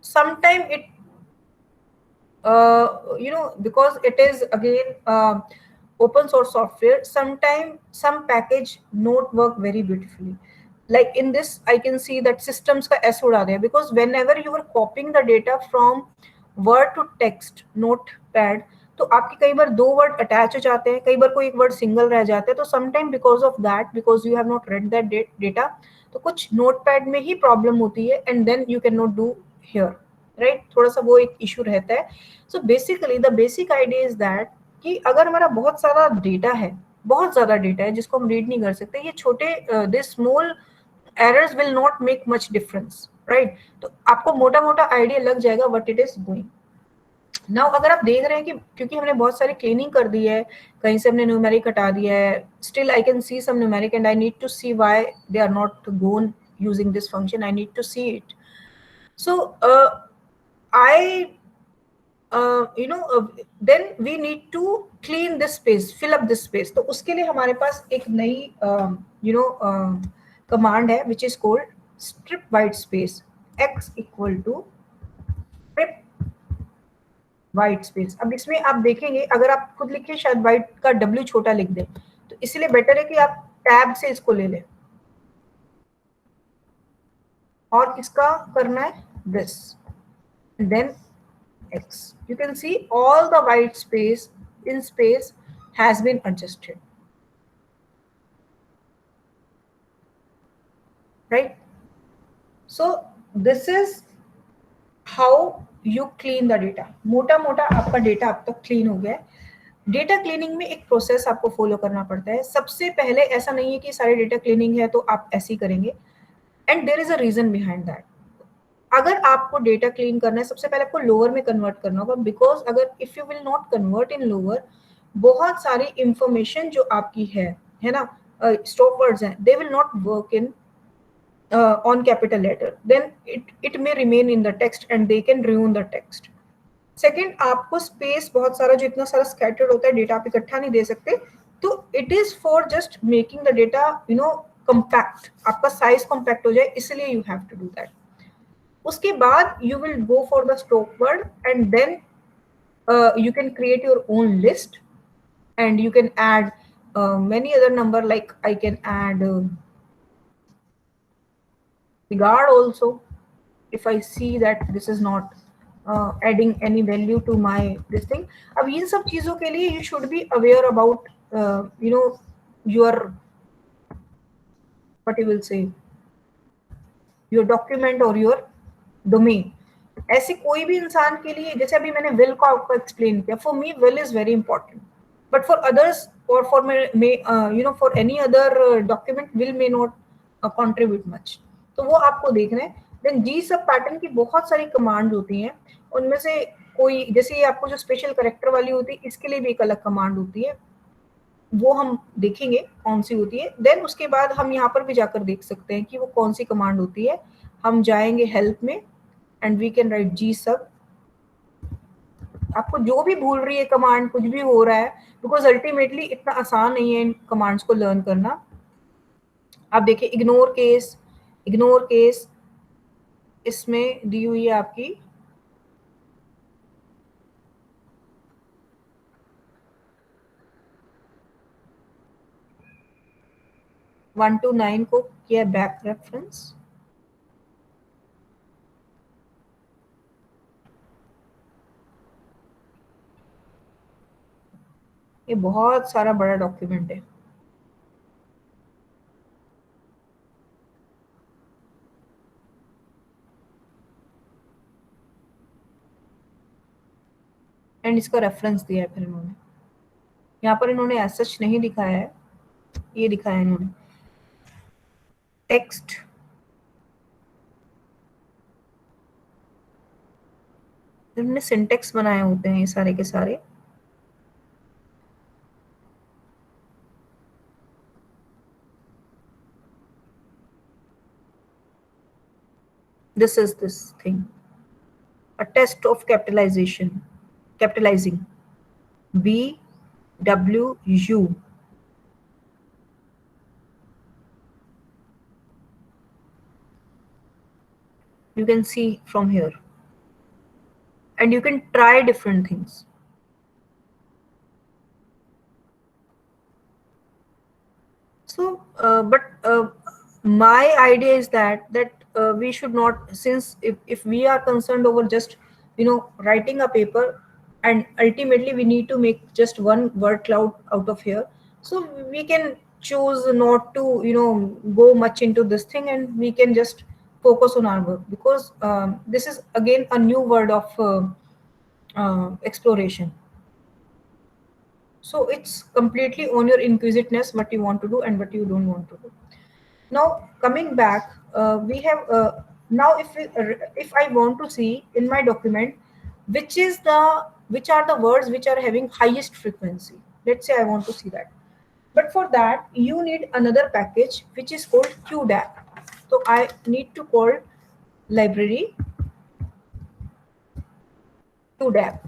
sometime it because it is again open source software, sometimes some package not work very beautifully. Like in this, I can see that systems का S उड़ा दिया, because whenever you are copying the data from word to text notepad, तो आपके कई बार दो word attach हो जाते हैं, कई बार कोई एक वर्ड सिंगल रह जाता है. तो sometime because of that, because you have not read that data, तो कुछ नोटपैड में ही प्रॉब्लम होती है, and then you can not do here, right. थोड़ा सा वो एक इशू रहता है. So basically the basic idea is that कि अगर हमारा बहुत सारा डेटा है, बहुत ज्यादा डेटा है जिसको हम रीड नहीं कर सकते, ये छोटे this small errors will not make much difference, right. तो आपको मोटा मोटा आइडिया लग जाएगा what it is going. Now अगर आप देख रहे हैं कि क्योंकि हमने बहुत सारी क्लीनिंग कर दी है, कहीं से हमने न्यूमेरिक हटा दिया है, still I can see some numeric and I need to see why they are not gone using this function. I need to see it. So then we need to clean this space, fill up this space. तो उसके लिए हमारे पास एक नई command है which is called strip white space. X equal to strip white space. अब इसमें आप देखेंगे, अगर आप खुद लिखिए शायद white का W छोटा लिख दें, तो इसलिए बेटर है कि आप टैब से इसको ले लें. और इसका करना है this, and then X. You can see all the white space in space has been adjusted, right? So this is how you clean the data. मोटा मोटा आपका डेटा अब तक क्लीन हो गया है. डेटा क्लीनिंग में एक प्रोसेस आपको फॉलो करना पड़ता है. सबसे पहले ऐसा नहीं है कि सारे डेटा क्लीनिंग है तो आप ऐसे ही करेंगे, and there is a reason behind that. अगर आपको डेटा क्लीन करना है, सबसे पहले आपको लोअर में कन्वर्ट करना होगा, बिकॉज अगर if you will not convert in lower, बहुत सारी इंफॉर्मेशन जो आपकी है ना, स्टॉप वर्ड्स हैं, they will not work in on capital letter, then it may remain in the text and they can ruin the text. Second, आपको space बहुत सारा, जो इतना सारा स्कैटर्ड होता है डेटा आप इकट्ठा नहीं दे सकते, तो it is for just making the data compact, आपका साइज कंपैक्ट हो जाए, इसलिए you have to do that. उसके बाद you will go for the stop word, and then you can create your own list, and you can add many other number, like I can add regard also if I see that this is not adding any value to my this thing. अब इन सब चीजों के लिए you should be aware about your what you will say, your document or your domain. ऐसे कोई भी इंसान के लिए, जैसे अभी मैंने विल को आपको एक्सप्लेन किया, for me will is very important, but for others और for for any other document will may not contribute much. तो वो आपको देखना है. देन जी सब पैटर्न की बहुत सारी कमांड होती हैं, उनमें से कोई, जैसे ये आपको जो स्पेशल करेक्टर वाली होती है, इसके लिए भी एक अलग कमांड होती है, वो हम देखेंगे कौन सी होती है. देन उसके बाद हम यहाँ पर भी जाकर देख सकते हैं कि वो कौन सी कमांड होती है. हम जाएंगे हेल्प में, and we can write G sub आपको जो भी भूल रही है कमांड, कुछ भी हो रहा है, बिकॉज अल्टीमेटली इतना आसान नहीं है इन कमांड्स को लर्न करना. आप देखिए इग्नोर केस इसमें दी हुई है आपकी 1 to 9 को किया बैक रेफरेंस. ये बहुत सारा बड़ा डॉक्यूमेंट है. एंड इसका रेफरेंस दिया है फिर इन्होंने. यहाँ पर इन्होंने एज सच नहीं दिखाया है, ये दिखाया है इन्होंने टेक्स्ट. इन्होंने सिंटेक्स बनाए होते हैं ये सारे के सारे. This is this thing, a test of capitalizing B W U. You can see from here, and you can try different things. So my idea is that we should not, since if we are concerned over just writing a paper, and ultimately we need to make just one word cloud out of here, so we can choose not to go much into this thing, and we can just focus on our work, because this is again a new word of exploration. So it's completely on your inquisitiveness what you want to do and what you don't want to do. Now coming back, we have now if I want to see in my document which are the words which are having highest frequency. Let's say I want to see that, but for that you need another package which is called QDAP. So I need to call library QDAP.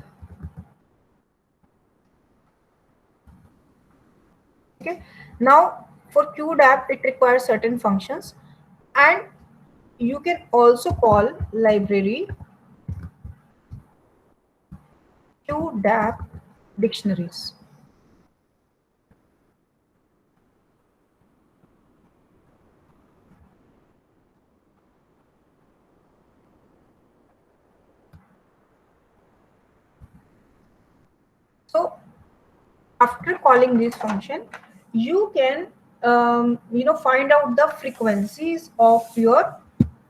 Okay, now for QDAP it requires certain functions, and you can also call library QDAP dictionaries. So after calling this function, you can find out the frequencies of your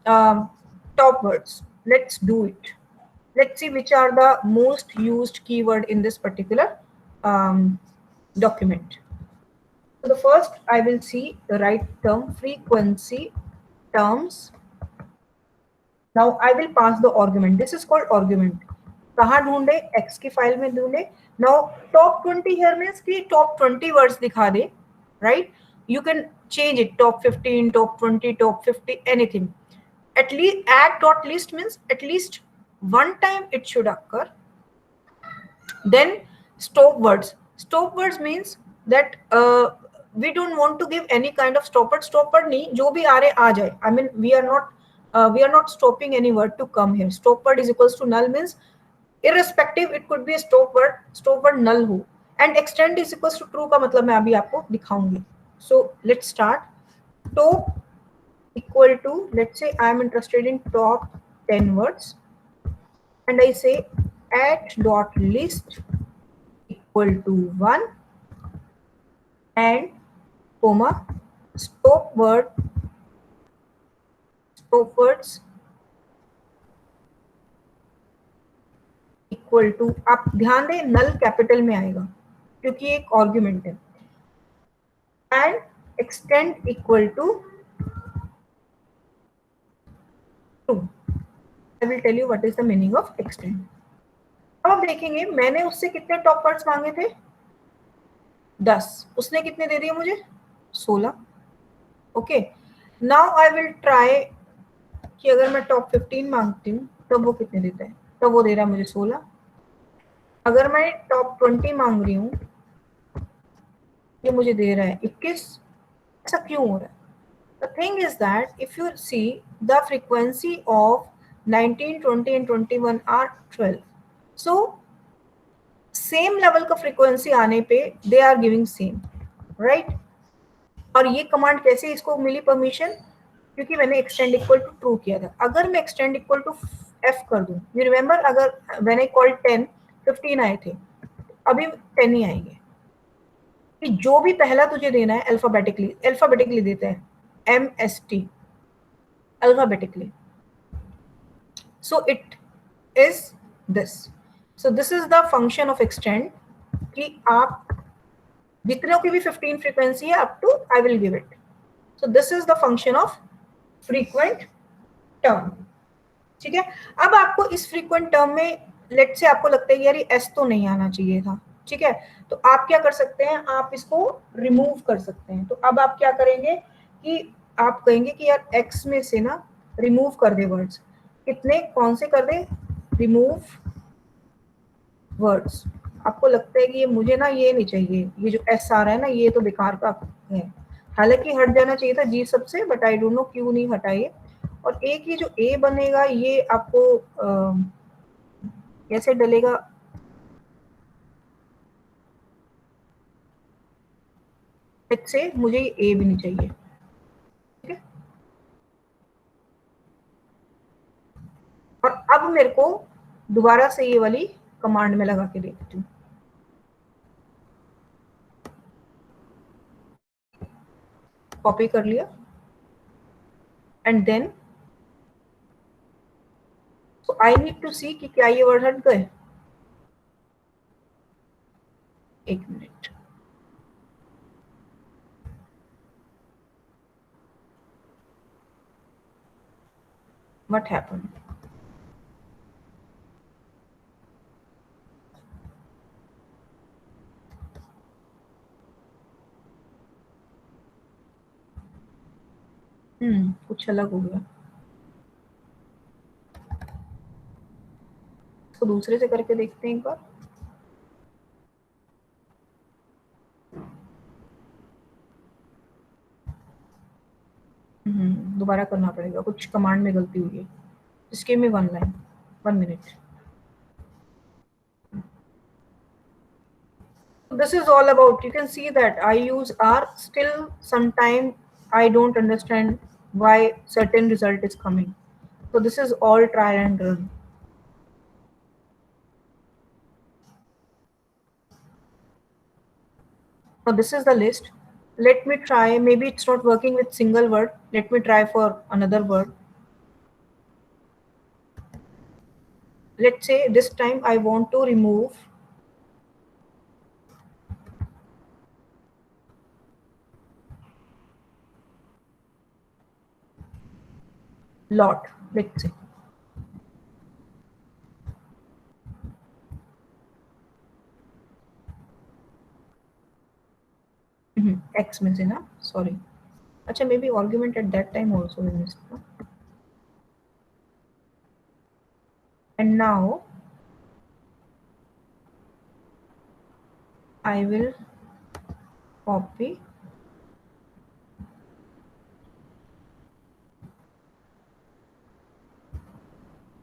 top words. Let's do it. Let's see which are the most used keyword in this particular document. So the first I will see the right term, frequency terms. Now I will pass the argument. This is called argument. कहाँ ढूंढे? X की file में ढूंढे. Now top 20 here means कि top 20 words दिखा दे, right? You can change it, top 15, top 20, top 50, anything. At least add dot list means at least one time it should occur. Then stop words. Stop words means that we don't want to give any kind of stop word. Stop word नहीं, जो भी आ रहे आ जाए. I mean we are not stopping any word to come here. Stop word is equals to null means irrespective it could be a stop word null हो, and extend is equals to true का मतलब मैं अभी आपको दिखाऊंगी. So let's start. Top equal to, let's say I am interested in top 10 words, and I say at dot list equal to 1 and comma stop words equal to, आप ध्यान दें नल capital में आएगा क्योंकि एक आर्गुमेंट है, and extend equal to 2. I will tell you what is the meaning of extend. अब आप देखेंगे मैंने उससे कितने टॉप वर्ड्स मांगे थे? 10. उसने कितने दे दिए मुझे? 16. Okay, now I will try कि अगर मैं टॉप 15 मांगती हूँ तब वो कितने देता है. तो वो दे रहा है मुझे 16. अगर मैं टॉप 20 मांग रही हूँ, ये मुझे दे रहा है 21, ऐसा क्यों हो रहा है? The thing is that if you see the frequency of 19, 20 and 21 are 12. So same level का frequency आने पे they are giving same, right? और ये कमांड कैसे इसको मिली परमिशन? क्योंकि मैंने extend equal to true किया था. अगर मैं extend equal to f कर दूं, you remember अगर when I called 10, 15 आए थे, अभी 10 ही आएंगे. कि जो भी पहला तुझे देना है अल्फाबेटिकली देते हैं, MST alphabetically. So it is this. So this is the function of extend कि आप जितनों की भी 15 frequency है up to I will give it. So this is the function of frequent term. ठीक है. अब आपको इस frequent term में let's say आपको लगता है यार ये S तो नहीं आना चाहिए था, ठीक है, तो आप क्या कर सकते हैं, आप इसको रिमूव कर सकते हैं. तो अब आप क्या करेंगे कि आप कहेंगे कि यार X में से ना रिमूव कर दे वर्ड्स. कितने, कौन से कर दे? Remove words. आपको लगता है कि ये मुझे ना ये नहीं चाहिए, ये जो एस आ रहा है ना ये तो बेकार का है, हालांकि हट जाना चाहिए था जी सबसे, बट आई डोंट नो क्यों नहीं हटाए. और एक ये जो ए बनेगा ये आपको कैसे डलेगा? से मुझे ये ए भी नहीं चाहिए, ठीक है. और अब मेरे को दोबारा से ये वाली कमांड में लगा के देखती हूँ. कॉपी कर लिया and then so I need to see कि क्या ये वर्ड हट गए. एक मिनट. What happened? कुछ अलग हो गया. तो दूसरे से करके देखते हैं एक बार. दोबारा करना पड़ेगा, कुछ कमांड में गलती हुई है. Just give me one line, 1 minute. This is all about, you can see that I use R, still sometime I don't understand why certain result is coming. So this is all try and run. So this is the list. Let me try, maybe it's not working with single word. Let me try for another word. Let's say this time I want to remove lot, let's say. X में से ना, sorry. अच्छा, maybe argument at that time also we missed. No? And now I will copy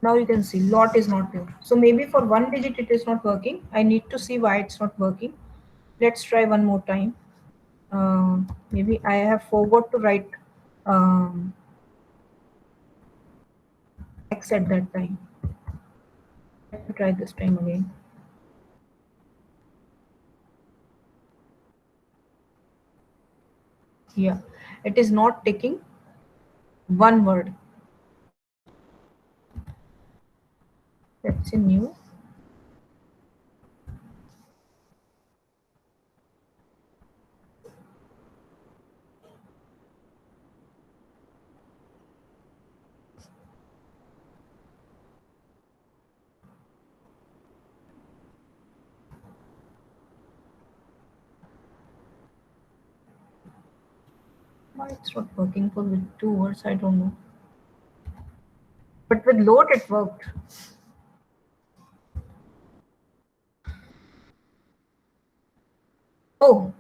now. You can see lot is not there. So maybe for 1 digit it is not working. I need to see why it's not working. Let's try one more time. Maybe I have forgot to write X at that time. Let me try this time again. Yeah, it is not taking one word. Let's say new. Why it's not working for with 2 words, I don't know. But with load it worked. Oh,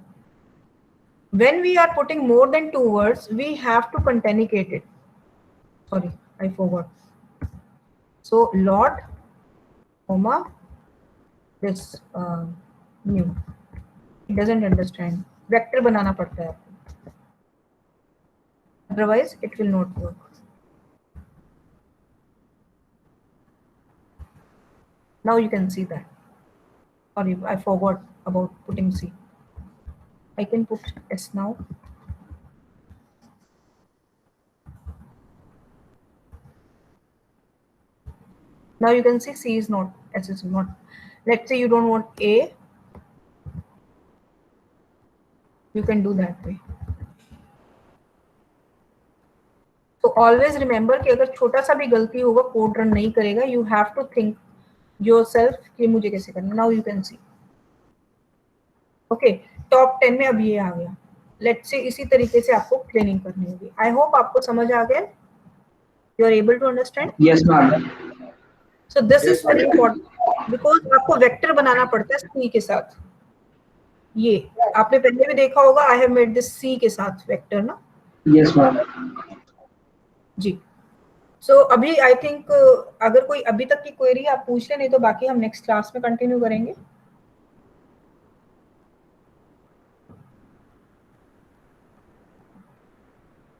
when we are putting more than 2 words, we have to concatenate it. Sorry, I forgot. So Lord, comma, this new. He doesn't understand. Vector banana padta hai. Otherwise, it will not work. Now you can see that. Sorry, I forgot about putting C. I can put S now. Now you can see C is not, S is not. Let's say you don't want A. You can do that way. So always remember कि अगर छोटा सा भी गलती होगा code run नहीं करेगा. You have to think yourself कि मुझे कैसे करना. Now you can see. Okay, top 10 में अब ये आ गया. Let's say इसी तरीके से आपको ट्रेनिंग करनी होगी. I hope आपको समझ आ गया. You are able to understand?
Yes, ma'am.
So this is very important because आपको वेक्टर बनाना पड़ता है C के साथ. ये आपने पहले भी देखा होगा. I have made this C के साथ वेक्टर ना.
Yes, ma'am.
जी. So अभी I think अगर कोई अभी तक की क्वेरी आप पूछ ले, नहीं तो बाकी हम नेक्स्ट क्लास में कंटिन्यू करेंगे.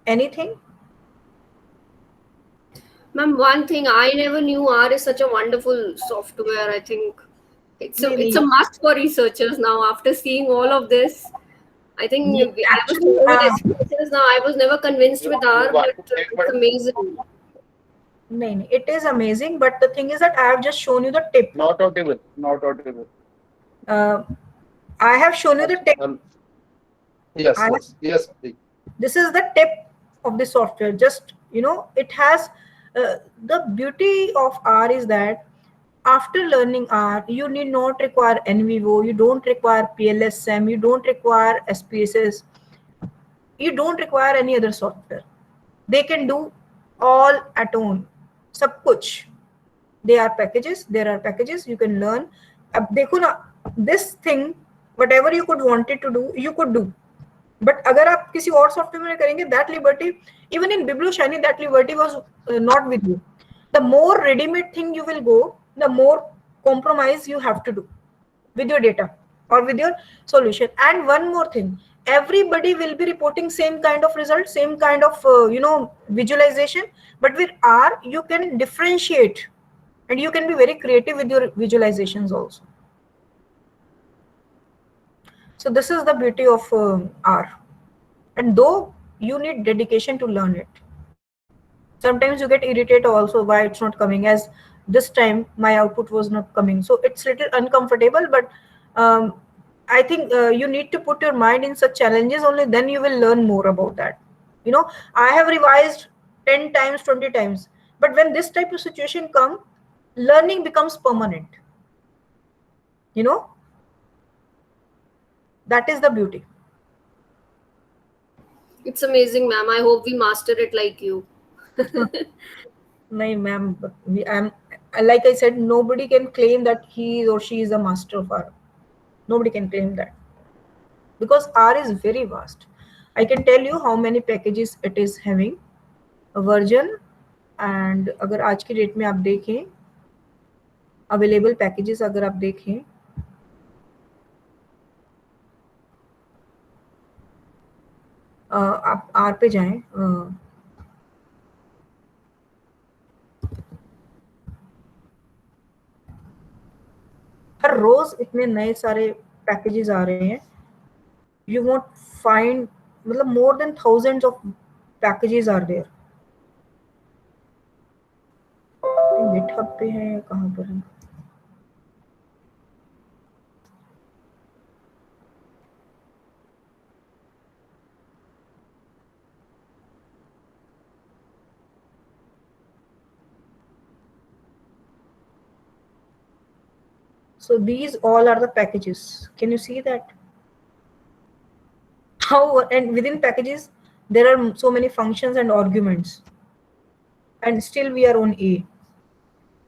Anything?
Ma'am, one thing I never knew R is such a wonderful software. I think it's a must for researchers now. After seeing all of this, I think I was never convinced with R, but it's amazing.
No, it is amazing, but the thing is that I have just shown you the tip.
Not audible. Not audible.
I have shown you the tip.
Yes, yes.
This is the tip of the software. Just, it has the beauty of R is that after learning R, you need not require NVivo, you don't require PLSM, you don't require SPSS, you don't require any other software. They can do all at own. Sab kuch. There are packages, you can learn. Ab dekho na, this thing, whatever you could wanted to do, you could do. But अगर आप किसी और software में करेंगे, that liberty, even in BiblioShiny, that liberty was not with you. The more ready-made thing you will go, the more compromise you have to do with your data or with your solution. And one more thing, everybody will be reporting same kind of result, same kind of visualization. But with R, you can differentiate, and you can be very creative with your visualizations also. So this is the beauty of R. And though you need dedication to learn it, sometimes you get irritated also why it's not coming. As this time my output was not coming, so it's a little uncomfortable, but I think you need to put your mind in such challenges, only then you will learn more about that. I have revised 10 times, 20 times, but when this type of situation come, learning becomes permanent. That is the beauty.
It's amazing, ma'am. I hope we master it like you.
No, ma'am. Like I said, nobody can claim that he or she is a master of R. Nobody can claim that, because R is very vast. I can tell you how many packages it is having, a version, and अगर आज की date में आप देखें available packages, अगर आप देखें, आप R पे जाएं, हर रोज इतने नए सारे पैकेजेस आ रहे हैं. You won't find, मतलब more than thousands of packages are there. GitHub पे है या कहाँ पर है? So these all are the packages. Can you see that? How, and within packages, there are so many functions and arguments, and still we are on A.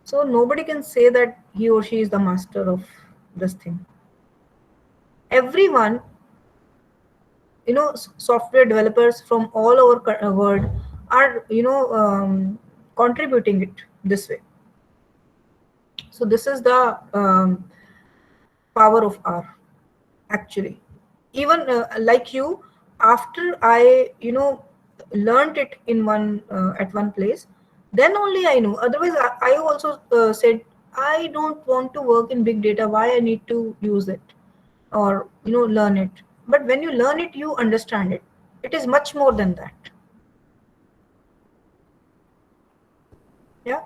So nobody can say that he or she is the master of this thing. Everyone software developers from all over world are contributing it this way. So this is the power of R, actually. Even like you, after I learned it in one at one place, then only I know. Otherwise I also said I don't want to work in big data. Why I need to use it or learn it? But when you learn it, you understand it. It is much more than that. Yeah.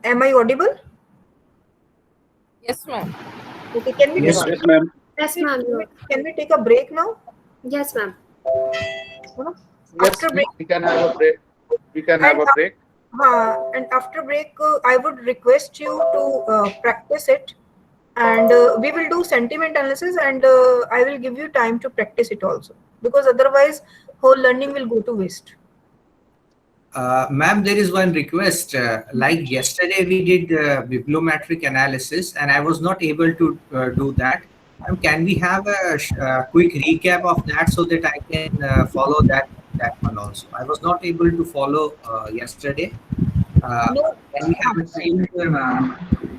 Am I audible?
Yes, ma'am.
Okay, can we
Yes,
take,
ma'am.
Yes, ma'am.
can we take a break now?
Yes, ma'am.
No?
Yes,
After break.
we can have a break. We can have a break.
And after break, I would request you to practice it, and we will do sentiment analysis, and I will give you time to practice it also, because otherwise whole learning will go to waste.
Ma'am, there is one request. Like yesterday, we did bibliometric analysis, and I was not able to do that. Can we have a quick recap of that so that I can follow that one also? I was not able to follow yesterday.
No,
Can we have a
Same here, ma'am.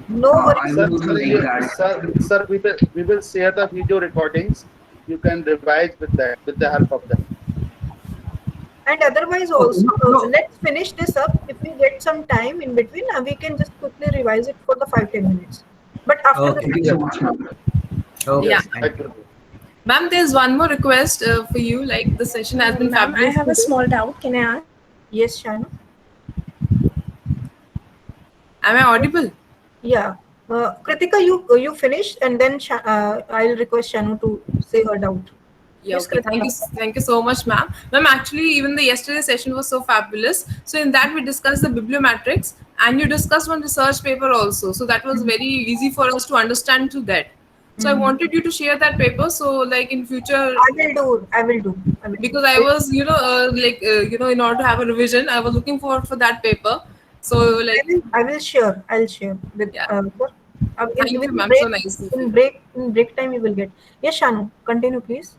no
I
worries.
would also like that.
Sir, we will share the video recordings. You can revise with that, with the help of them.
And otherwise
Okay,
also,
no.
let's finish this up. If we get some time in between, we can just quickly revise it for the 5-10 minutes. But after
Okay.
Thank you so much, ma'am.
Okay.
Yeah.
Thank you.
Ma'am, there's one more request for you. Like, the session has been
Ma'am, I
fabulous.
have a small doubt. Can I ask?
Yes, Shanu.
Am I audible?
Yeah. Kritika, you finish, and then I'll request Shanu to say her doubt.
Yeah,
Yes,
okay. Thank you so much, ma'am. Ma'am, actually, even the yesterday session was so fabulous. So in that we discussed the bibliometrics, and you discussed one research paper also. So that was very easy for us to understand to that. So I wanted you to share that paper. So like in future,
I will do.
because I was, in order to have a revision, I was looking forward for that paper. So like,
I'll share with
yeah.
in,
Thank you,
in
ma'am.
break
So nice of you.
in break time you will get. Yes, Shanu, continue please.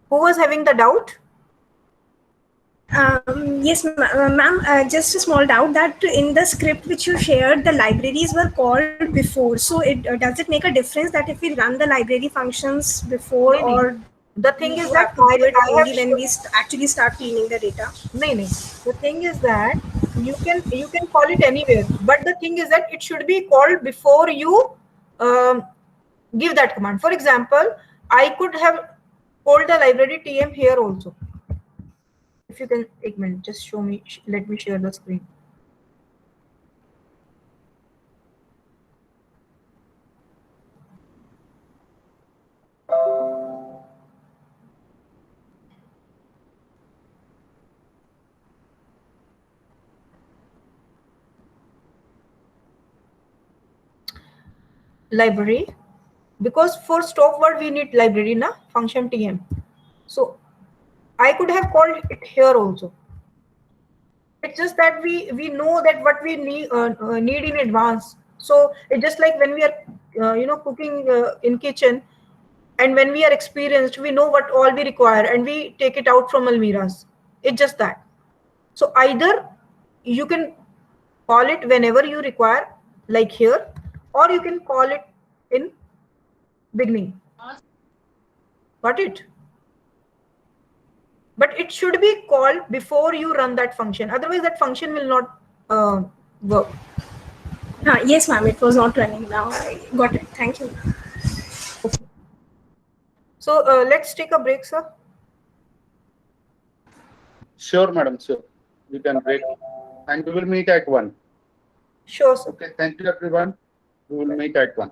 Who was having the doubt?
Yes, ma'am. Just a small doubt that in the script which you shared, the libraries were called before. So does it make a difference that if we run the library functions before,
No.
or
The thing is
we
that
have to do it
I
only
have
when we actually start cleaning the data?
No. The thing is that you can call it anywhere, but the thing is that it should be called before you give that command. For example, I could have called the library TM here also. If you can, एक minute, just show me. Let me share the screen. Library, because for stop word we need library na function TM. So I could have called it here also. It's just that we know that what we need in advance. So it's just like when we are cooking in kitchen, and when we are experienced, we know what all we require, and we take it out from almiras. It's just that. So either you can call it whenever you require, like here, or you can call it in beginning. Got it? But it should be called before you run that function. Otherwise, that function will not work.
Yes, ma'am. It was not running now. I got it. Thank you.
Okay. So let's take a break, sir.
Sure, madam. Sure. We can break, and we will meet at 1.
Sure, sir.
Okay. Thank you, everyone. We will meet at 1.